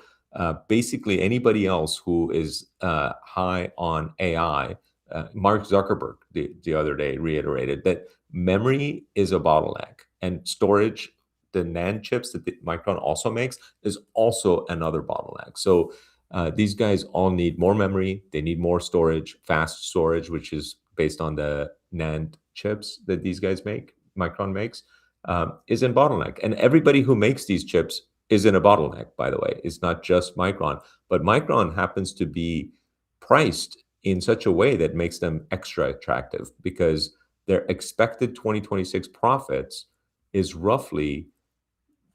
Speaker 1: basically anybody else who is high on AI, Mark Zuckerberg the other day reiterated that memory is a bottleneck and storage, the NAND chips that Micron also makes, is also another bottleneck. So these guys all need more memory. They need more storage, fast storage, which is based on the NAND chips that these guys make, Micron makes, is in bottleneck. And everybody who makes these chips is in a bottleneck, by the way. It's not just Micron, but Micron happens to be priced in such a way that makes them extra attractive because their expected 2026 profits is roughly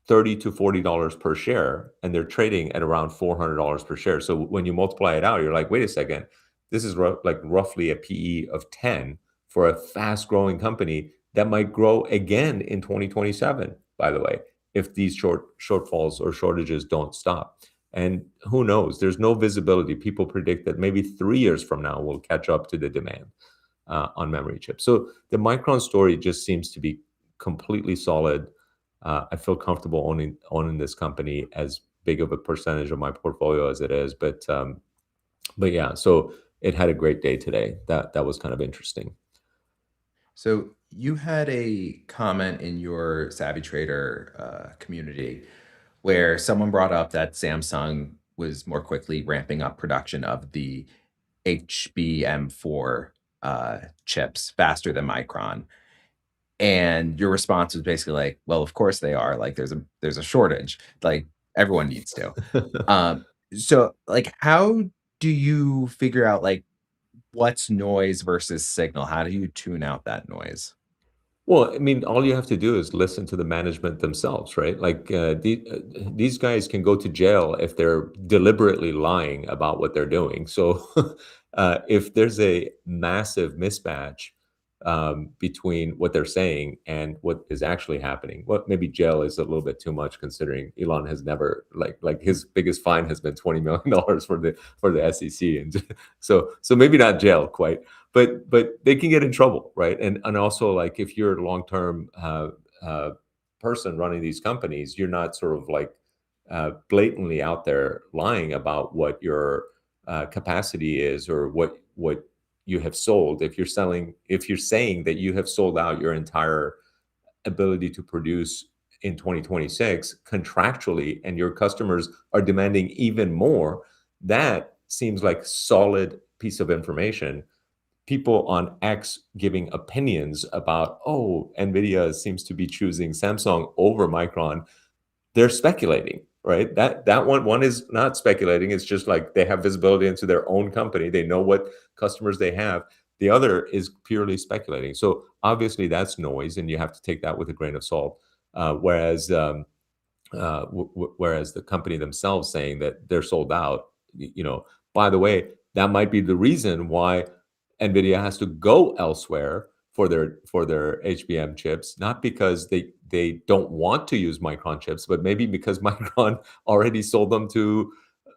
Speaker 1: $30 to $40 per share, and they're trading at around $400 per share. So when you multiply it out, you're like, wait a second, this is like roughly a PE of 10 for a fast growing company that might grow again in 2027, by the way, if these shortfalls or shortages don't stop. And who knows? There's no visibility. People predict that maybe 3 years from now we'll catch up to the demand on memory chips. So the Micron story just seems to be completely solid. I feel comfortable owning this company, as big of a percentage of my portfolio as it is. But yeah, so it had a great day today. That was kind of interesting.
Speaker 2: So you had a comment in your Savvy Trader community where someone brought up that Samsung was more quickly ramping up production of the HBM4 chips faster than Micron. And your response was basically like, well, of course they are. Like there's a shortage. Like everyone needs to. So like how do you figure out like what's noise versus signal? How do you tune out that noise?
Speaker 1: Well, I mean, all you have to do is listen to the management themselves, right? Like these guys can go to jail if they're deliberately lying about what they're doing. So if there's a massive mismatch between what they're saying and what is actually happening, what maybe jail is a little bit too much, considering Elon has never like his biggest fine has been $20 million for the SEC, and so maybe not jail quite, but they can get in trouble, right? And also, like, if you're a long-term person running these companies, you're not sort of like blatantly out there lying about what your capacity is or what you have sold. If you're saying that you have sold out your entire ability to produce in 2026 contractually, and your customers are demanding even more, that seems like solid piece of information. People on X giving opinions about, oh, Nvidia seems to be choosing Samsung over Micron, they're speculating, right? That one is not speculating. It's just like they have visibility into their own company. They know what customers they have. The other is purely speculating. So obviously that's noise, and you have to take that with a grain of salt. Whereas the company themselves saying that they're sold out, by the way, that might be the reason why NVIDIA has to go elsewhere for their HBM chips, not because they don't want to use Micron chips, but maybe because Micron already sold them to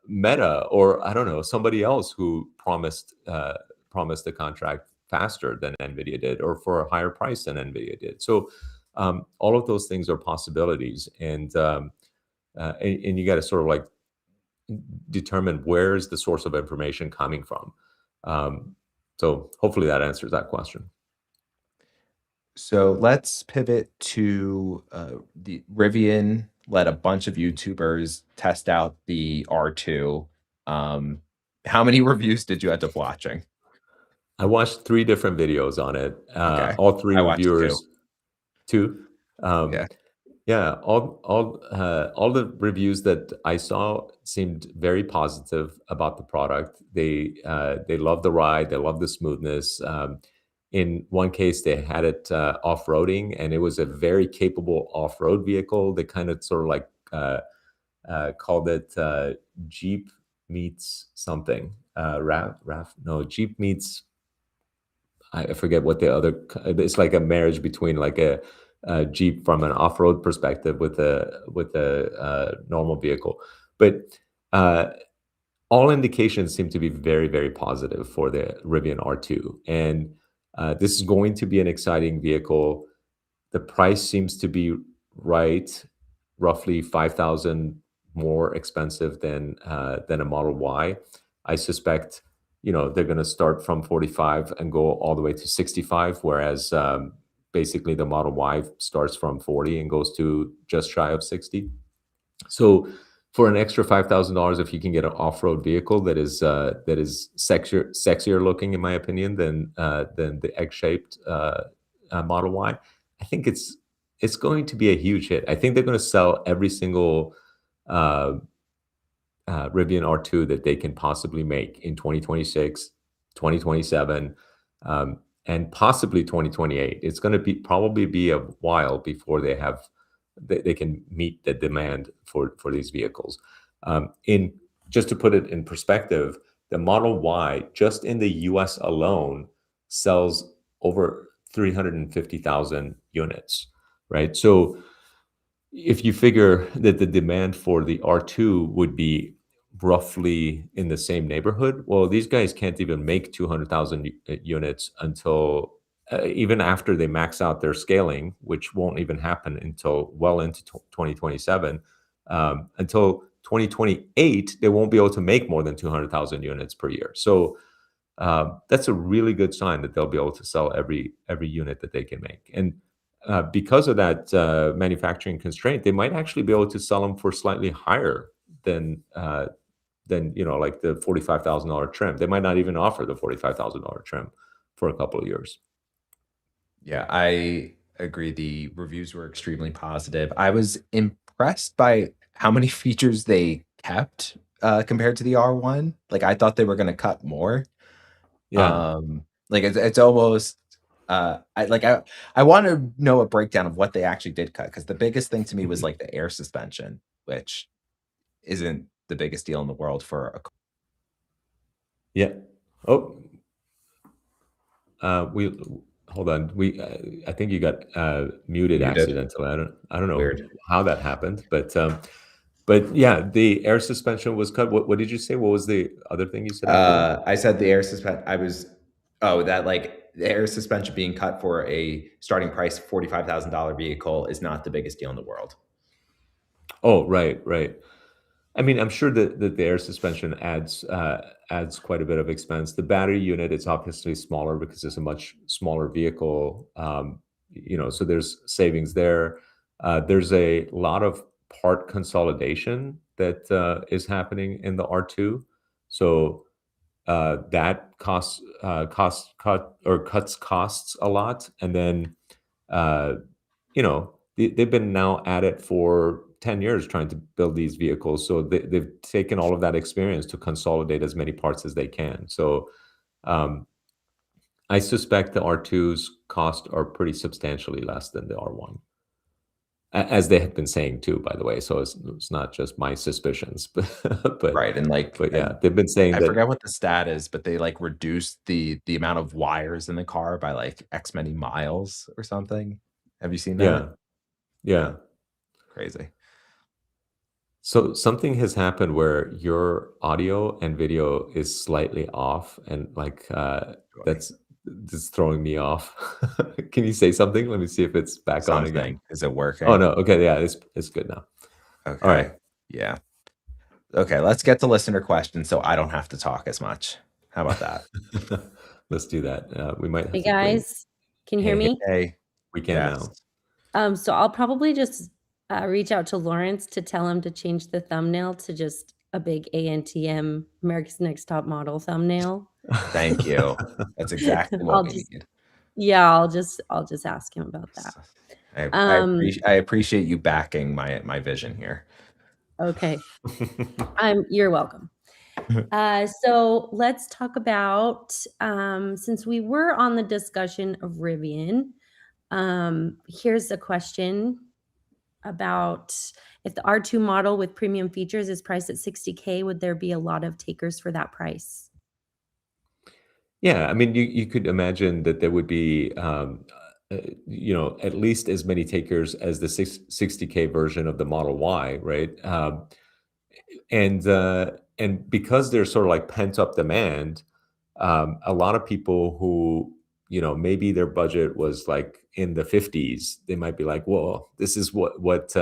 Speaker 1: Meta, or I don't know, somebody else who promised the contract faster than NVIDIA did, or for a higher price than NVIDIA did. So all of those things are possibilities, and you got to sort of like determine where is the source of information coming from. So hopefully that answers that question.
Speaker 2: So let's pivot to the Rivian let a bunch of YouTubers test out the R2. How many reviews did you end up watching?
Speaker 1: I watched 3 different videos on it.
Speaker 2: Okay.
Speaker 1: All 3
Speaker 2: I watched 2.
Speaker 1: reviewers 2?
Speaker 2: Yeah.
Speaker 1: Yeah, all the reviews that I saw seemed very positive about the product. They love the ride, they love the smoothness. In one case, they had it off-roading, and it was a very capable off-road vehicle. They kind of sort of like called it Jeep meets something. Jeep meets I forget what the other. It's like a marriage between like a Jeep from an off-road perspective with a normal vehicle, but uh, all indications seem to be very, very positive for the Rivian R2, and this is going to be an exciting vehicle. The price seems to be right, roughly 5,000 more expensive than a Model Y. I suspect, they're going to start from 45 and go all the way to 65, whereas basically the Model Y starts from 40 and goes to just shy of 60. So for an extra $5,000, if you can get an off-road vehicle that is sexier looking, in my opinion, than the egg-shaped Model Y, I think it's going to be a huge hit. I think they're going to sell every single uh, Rivian R2 that they can possibly make in 2026, 2027, and possibly 2028. It's going to probably be a while before they can meet the demand for these vehicles. In Just to put it in perspective, the Model Y just in the U.S. alone sells over 350,000 units, right? So if you figure that the demand for the R2 would be roughly in the same neighborhood, well, these guys can't even make 200,000 units until even after they max out their scaling, which won't even happen until well into 2027. Until 2028, they won't be able to make more than 200,000 units per year. So that's a really good sign that they'll be able to sell every unit that they can make. And because of that manufacturing constraint, they might actually be able to sell them for slightly higher than like the $45,000 trim. They might not even offer the $45,000 trim for a couple of years.
Speaker 2: Yeah, I agree. The reviews were extremely positive. I was impressed by how many features they kept compared to the R1. Like I thought they were going to cut more.
Speaker 1: Yeah.
Speaker 2: Like it's almost I want to know a breakdown of what they actually did cut, because the biggest thing to me was like the air suspension, which isn't the biggest deal in the world for a
Speaker 1: Yeah. Oh, we hold on. I think you got muted accidentally. I don't know
Speaker 2: Weird.
Speaker 1: how that happened, but yeah, the air suspension was cut. What did you say? What was the other thing you said after that?
Speaker 2: I said the air suspension. That like the air suspension being cut for a starting price $45,000 vehicle is not the biggest deal in the world.
Speaker 1: Oh, right. I mean, I'm sure that the air suspension adds quite a bit of expense. The battery unit is obviously smaller because it's a much smaller vehicle. So there's savings there. There's a lot of part consolidation that is happening in the R2. So that cuts costs a lot. And then they've been now at it for 10 years trying to build these vehicles. So they've taken all of that experience to consolidate as many parts as they can. So I suspect the R2's cost are pretty substantially less than the R1, as they have been saying too, by the way. So it's not just my suspicions, but
Speaker 2: Right. And
Speaker 1: but yeah, they've been saying
Speaker 2: I
Speaker 1: that.
Speaker 2: forget what the stat is, but they like reduced the amount of wires in the car by like X many miles or something. Have you seen that?
Speaker 1: Yeah.
Speaker 2: Crazy.
Speaker 1: So something has happened where your audio and video is slightly off, and like that's throwing me off. Can you say something? Let me see if it's back on again.
Speaker 2: Something. Is it working?
Speaker 1: Oh no, okay, yeah, it's good now.
Speaker 2: Okay.
Speaker 1: All right.
Speaker 2: Yeah. Okay, let's get to listener questions so I don't have to talk as much. How about that?
Speaker 1: Let's do that. We might have
Speaker 3: Hey
Speaker 1: to bring.
Speaker 3: guys, can you hear me?
Speaker 2: Hey.
Speaker 1: We can
Speaker 2: Yes.
Speaker 1: now.
Speaker 3: So I'll probably just reach out to Lawrence to tell him to change the thumbnail to just a big ANTM, America's Next Top Model thumbnail.
Speaker 2: Thank you. That's exactly what we need.
Speaker 3: Yeah, I'll just ask him about that.
Speaker 2: I appreciate you backing my vision here.
Speaker 3: Okay. You're welcome. So let's talk about, since we were on the discussion of Rivian, here's a question about if the R2 model with premium features is priced at $60K, would there be a lot of takers for that price?
Speaker 1: Yeah, I mean, you could imagine that there would be, at least as many takers as the 60K version of the Model Y, right? And because there's sort of like pent up demand, a lot of people who, maybe their budget was like in the 50s, they might be like, "Whoa, this is what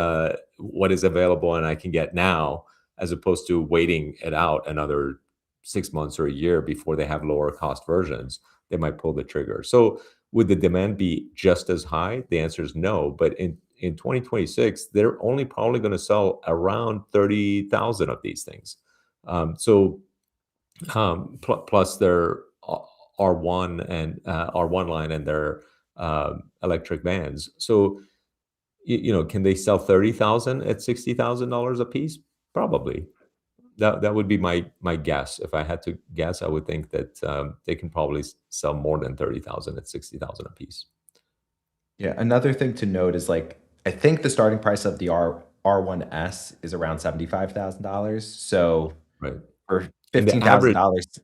Speaker 1: is available and I can get now," as opposed to waiting it out another 6 months or a year before they have lower cost versions. They might pull the trigger. So would the demand be just as high? The answer is no. But in 2026, they're only probably going to sell around 30,000 of these things. Plus their R1 and R1 line and their electric vans. So, can they sell 30,000 at $60,000 a piece? Probably. That would be my guess. If I had to guess, I would think that they can probably sell more than 30,000 at 60,000 a piece.
Speaker 2: Yeah, another thing to note is like I think the starting price of the R1S is around $75,000. So
Speaker 1: Right.
Speaker 2: for
Speaker 1: And the
Speaker 2: $15,000,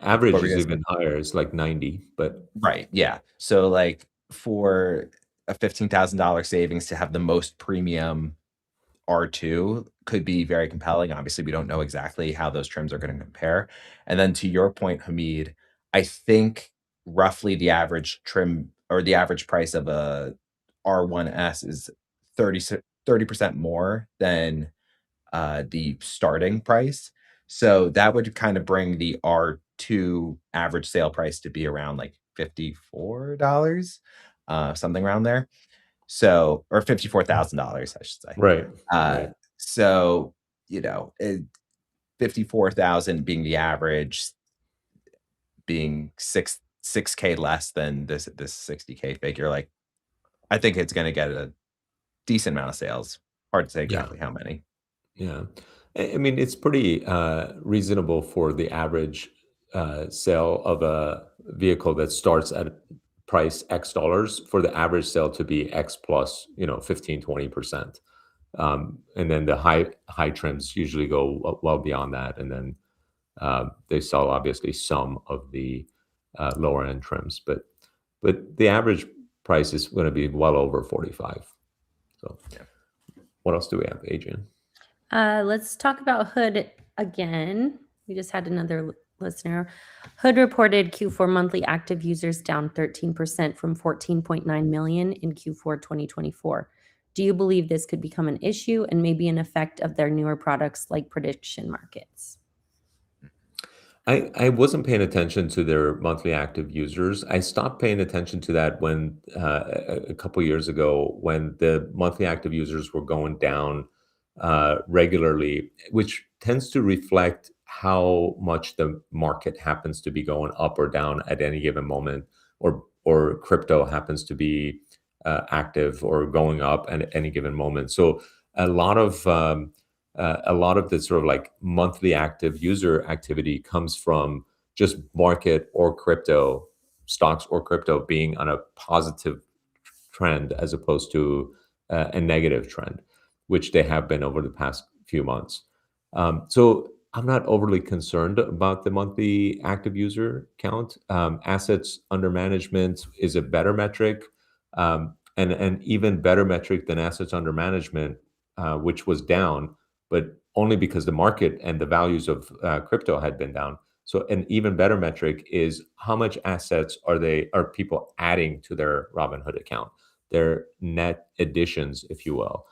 Speaker 1: average
Speaker 2: what were you
Speaker 1: is
Speaker 2: gonna say?
Speaker 1: even higher. It's like 90, but
Speaker 2: Right. Yeah. So like for a $15,000 savings to have the most premium R2 could be very compelling. Obviously, we don't know exactly how those trims are going to compare. And then to your point, Hamid, I think roughly the average trim or the average price of a R1S is 30% more than the starting price. So that would kind of bring the R2 average sale price to be around like $54, something around there. So, or $54,000, I should say.
Speaker 1: right,
Speaker 2: Uh,
Speaker 1: right.
Speaker 2: so, 54,000 being the average, being 6K less than this 60K figure. Like, I think it's going to get a decent amount of sales. Hard to say
Speaker 1: Yeah.
Speaker 2: exactly how many.
Speaker 1: Yeah. I mean, it's pretty reasonable for the average sale of a vehicle that starts at price X dollars for the average sale to be X plus, 15, 20%. And then the high trims usually go well beyond that. And then they sell obviously some of the lower end trims, but the average price is going to be well over 45. So
Speaker 2: Yeah.
Speaker 1: what else do we have, Adrian?
Speaker 3: Let's talk about Hood again. We just had another listener. Hood reported Q4 monthly active users down 13% from 14.9 million in Q4 2024. Do you believe this could become an issue and maybe an effect of their newer products like prediction markets?
Speaker 1: I wasn't paying attention to their monthly active users. I stopped paying attention to that when a couple years ago when the monthly active users were going down regularly, which tends to reflect how much the market happens to be going up or down at any given moment, or crypto happens to be active or going up at any given moment. So a lot of the sort of like monthly active user activity comes from just market or crypto stocks or crypto being on a positive trend as opposed to a negative trend, which they have been over the past few months. So I'm not overly concerned about the monthly active user count. Assets under management is a better metric, and an even better metric than assets under management, which was down, but only because the market and the values of crypto had been down. So an even better metric is how much assets are people adding to their Robinhood account, their net additions, if you will,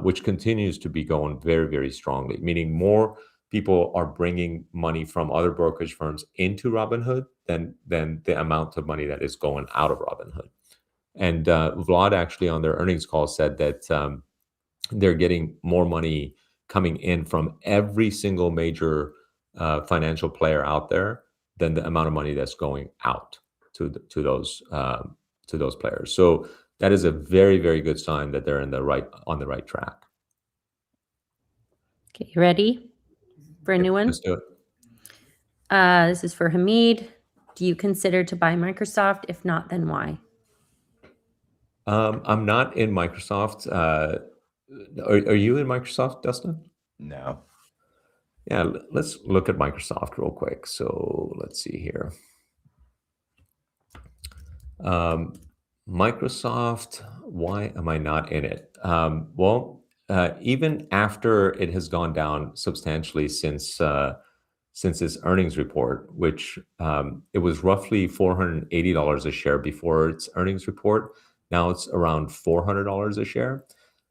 Speaker 1: which continues to be going very, very strongly, meaning more people are bringing money from other brokerage firms into Robinhood than the amount of money that is going out of Robinhood. And Vlad actually on their earnings call said that they're getting more money coming in from every single major financial player out there than the amount of money that's going out to those players. So that is a very, very good sign that they're on the right track.
Speaker 3: Okay, you ready for a new one?
Speaker 1: Let's do it.
Speaker 3: This is for Hamid. Do you consider to buy Microsoft? If not, then why?
Speaker 1: I'm not in Microsoft. Are you in Microsoft, Dustin?
Speaker 2: No.
Speaker 1: Yeah, let's look at Microsoft real quick. So let's see here. Microsoft, why am I not in it? Well, even after it has gone down substantially since its earnings report, which it was roughly $480 a share before its earnings report. Now it's around $400 a share.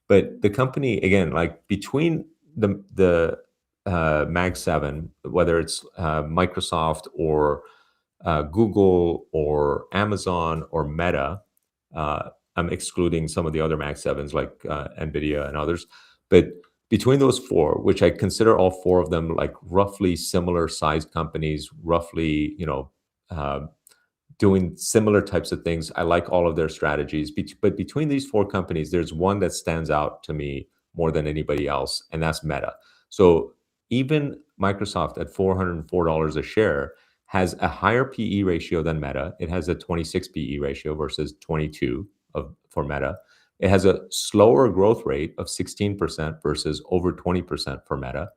Speaker 1: But the company, again, like between the Mag 7, whether it's Microsoft or Google or Amazon or Meta, I'm excluding some of the other Mag 7s like NVIDIA and others. But between those four, which I consider all four of them like roughly similar sized companies, roughly, doing similar types of things. I like all of their strategies. But between these four companies, there's one that stands out to me more than anybody else, and that's Meta. So even Microsoft at $404 a share has a higher PE ratio than Meta. It has a 26 PE ratio versus 22 for Meta. It has a slower growth rate of 16% versus over 20% for Meta.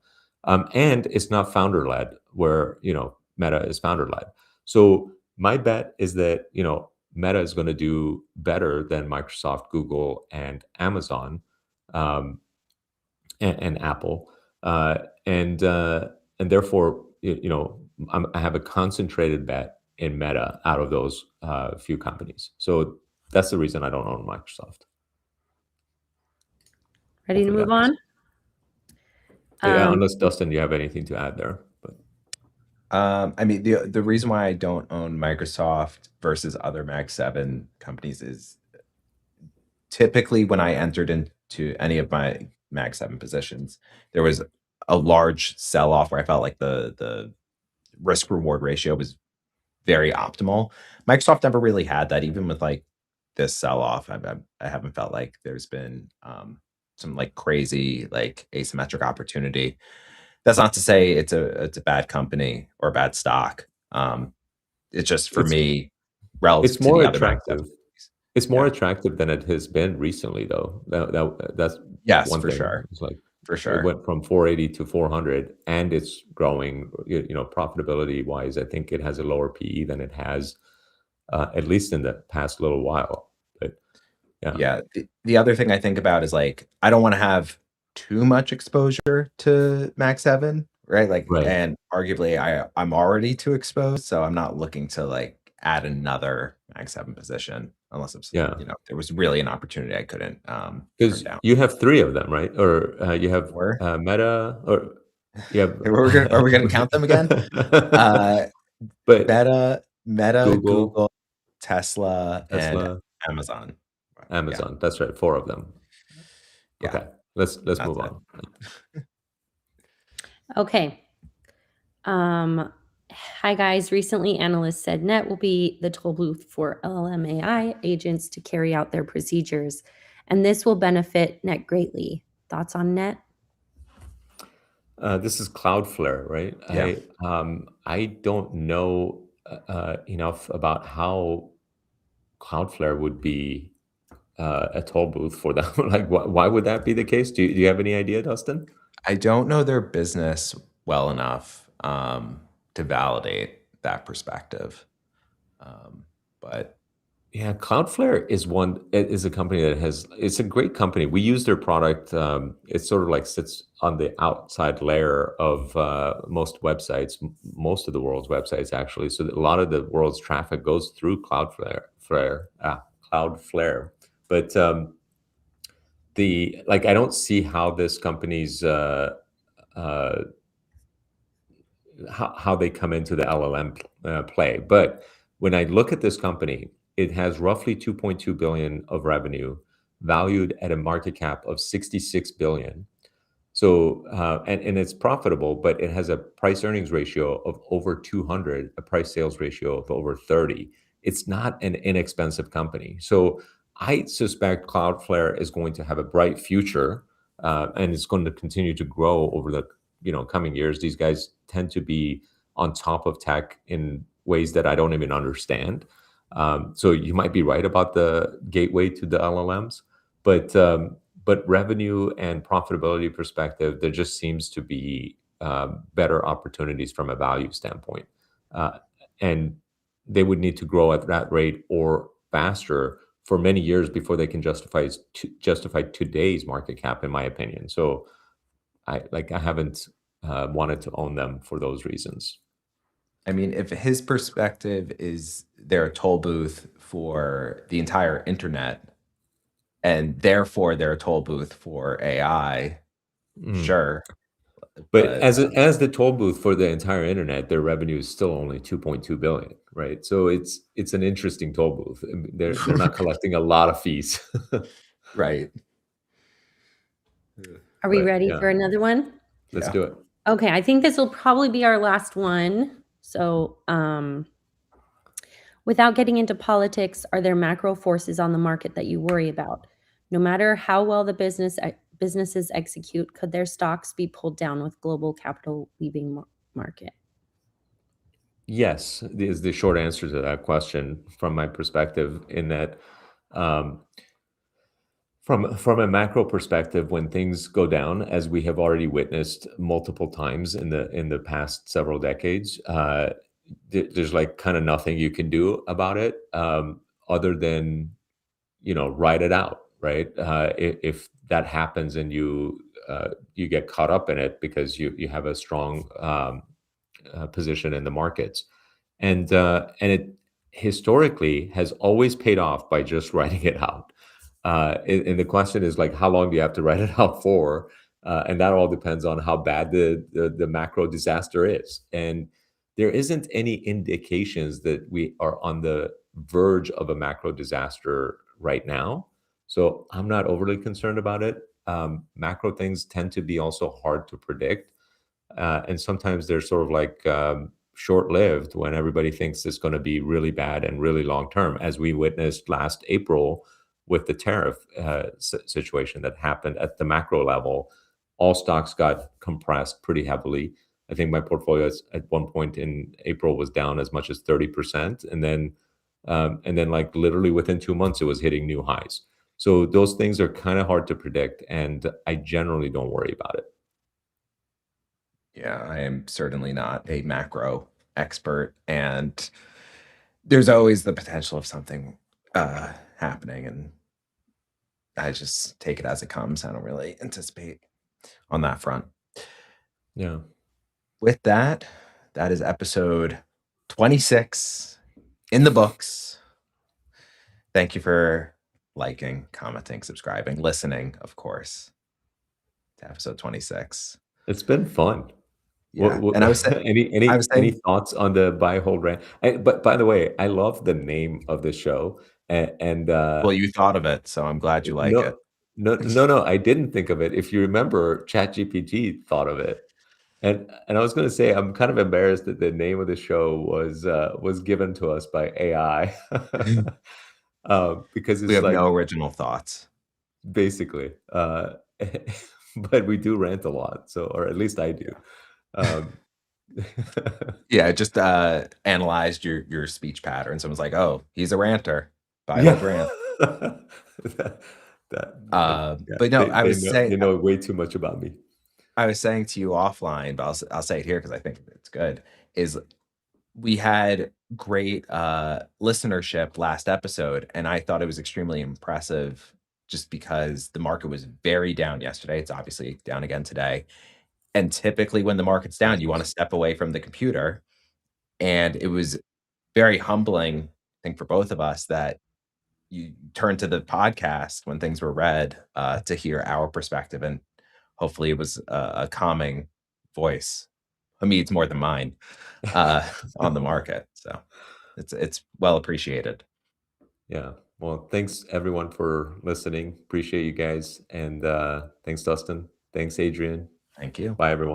Speaker 1: And it's not founder-led, where Meta is founder-led. So my bet is that Meta is going to do better than Microsoft, Google, and Amazon, and Apple, and therefore I have a concentrated bet in Meta out of those few companies. So that's the reason I don't own Microsoft.
Speaker 3: Ready to move on?
Speaker 1: Yeah, unless Dustin, you have anything to add there. But
Speaker 2: I mean, the reason why I don't own Microsoft versus other Mag 7 companies is typically when I entered into any of my Mag 7 positions, there was a large sell-off where I felt like the risk reward ratio was very optimal. Microsoft never really had that, even with like this sell-off. I haven't felt like there's been some like crazy like asymmetric opportunity. That's not to say it's a bad company or a bad stock. It's just for me relative
Speaker 1: it's
Speaker 2: to
Speaker 1: more
Speaker 2: the other
Speaker 1: attractive.
Speaker 2: Mag 7s.
Speaker 1: It's more attractive than it has been recently, though. That's
Speaker 2: Yes,
Speaker 1: one
Speaker 2: for
Speaker 1: thing.
Speaker 2: sure.
Speaker 1: It's like
Speaker 2: For sure.
Speaker 1: it went from 480 to 400, and it's growing. Profitability wise, I think it has a lower PE than it has, at least in the past little while. But
Speaker 2: yeah. The other thing I think about is like I don't want to have too much exposure to Mag 7, right? Like,
Speaker 1: Right.
Speaker 2: and arguably I'm already too exposed, so I'm not looking to like add another Mag 7 position unless it's there was really an opportunity I couldn't turn
Speaker 1: because
Speaker 2: down.
Speaker 1: you have three of them, right? Or you have
Speaker 2: Four?
Speaker 1: Meta, or you have.
Speaker 2: Are we gonna count them again?
Speaker 1: But
Speaker 2: Meta, Google,
Speaker 1: Tesla,
Speaker 2: and Amazon.
Speaker 1: Amazon. That's right, four of them.
Speaker 2: Yeah.
Speaker 1: Okay, let's move on.
Speaker 3: Okay. Hi guys. Recently, analysts said Net will be the toll booth for LLM AI agents to carry out their procedures, and this will benefit Net greatly. Thoughts on Net?
Speaker 1: This is Cloudflare, right?
Speaker 2: Yeah.
Speaker 1: I don't know enough about how Cloudflare would be a toll booth for them. Like, why would that be the case? Do you have any idea, Dustin?
Speaker 2: I don't know their business well enough to validate that perspective. But
Speaker 1: yeah, Cloudflare is a company that it's a great company. We use their product. It sort of like sits on the outside layer of most websites, most of the world's websites actually. So a lot of the world's traffic goes through Cloudflare. But I don't see how this company's how they come into the LLM play. But when I look at this company, it has roughly 2.2 billion of revenue, valued at a market cap of 66 billion. So, and it's profitable, but it has a price earnings ratio of over 200, a price sales ratio of over 30. It's not an inexpensive company. So I suspect Cloudflare is going to have a bright future, and it's going to continue to grow over the coming years. These guys tend to be on top of tech in ways that I don't even understand. So you might be right about the gateway to the LLMs, but revenue and profitability perspective, there just seems to be better opportunities from a value standpoint, and they would need to grow at that rate or faster for many years before they can justify today's market cap, in my opinion. So I haven't wanted to own them for those reasons.
Speaker 2: I mean, if his perspective is they're a toll booth for the entire internet, and therefore they're a toll booth for AI, sure.
Speaker 1: But as the toll booth for the entire internet, their revenue is still only 2.2 billion, right? So it's an interesting toll booth. They're not collecting a lot of fees.
Speaker 2: Right.
Speaker 3: Are we
Speaker 1: But,
Speaker 3: ready
Speaker 1: yeah.
Speaker 3: for another one?
Speaker 1: Let's
Speaker 2: Yeah.
Speaker 1: do it.
Speaker 3: Okay, I think this will probably be our last one. So, without getting into politics, are there macro forces on the market that you worry about? No matter how well the businesses execute, could their stocks be pulled down with global capital leaving market?
Speaker 1: Yes, is the short answer to that question from my perspective. In that, from a macro perspective, when things go down, as we have already witnessed multiple times in the past several decades, there's like kind of nothing you can do about it, other than ride it out, right? If that happens and you get caught up in it because you have a strong position in the markets, and it historically has always paid off by just writing it out. And the question is, like, how long do you have to write it out for? And that all depends on how bad the macro disaster is. And there isn't any indications that we are on the verge of a macro disaster right now. So I'm not overly concerned about it. Macro things tend to be also hard to predict. And sometimes they're sort of like short-lived when everybody thinks it's going to be really bad and really long-term, as we witnessed last April with the tariff situation that happened at the macro level. All stocks got compressed pretty heavily. I think my portfolio at one point in April was down as much as 30%, and then like literally within 2 months, it was hitting new highs. So those things are kind of hard to predict, and I generally don't worry about it.
Speaker 2: Yeah, I am certainly not a macro expert, and there's always the potential of something happening, and I just take it as it comes. I don't really anticipate on that front.
Speaker 1: Yeah.
Speaker 2: With that, that is episode 26 in the books. Thank you for liking, commenting, subscribing, listening, of course, to episode 26.
Speaker 1: It's been fun.
Speaker 2: Yeah, and I was saying,
Speaker 1: any thoughts on the Buy Hold Rant? But by the way, I love the name of the show, and
Speaker 2: well, you thought of it, so I'm glad you like it.
Speaker 1: No, I didn't think of it. If you remember, ChatGPT thought of it, and I was going to say I'm kind of embarrassed that the name of the show was given to us by AI, because it's
Speaker 2: We have
Speaker 1: like
Speaker 2: no original thoughts.
Speaker 1: basically, but we do rant a lot, so, or at least I do.
Speaker 2: Yeah, just analyzed your speech pattern. Someone's like, "Oh, he's a ranter." Buy Hold Rant. But no, I was saying
Speaker 1: they know way too much about me.
Speaker 2: I was saying to you offline, but I'll say it here because I think it's good. Is we had great listenership last episode, and I thought it was extremely impressive, just because the market was very down yesterday. It's obviously down again today. And typically when the market's down, you want to step away from the computer. And it was very humbling, I think, for both of us that you turned to the podcast when things were red to hear our perspective. And hopefully it was a calming voice. Hamid's more than mine on the market. So it's well appreciated.
Speaker 1: Yeah. Well, thanks everyone for listening. Appreciate you guys. And thanks, Dustin. Thanks, Adrian.
Speaker 2: Thank you.
Speaker 1: Bye, everyone.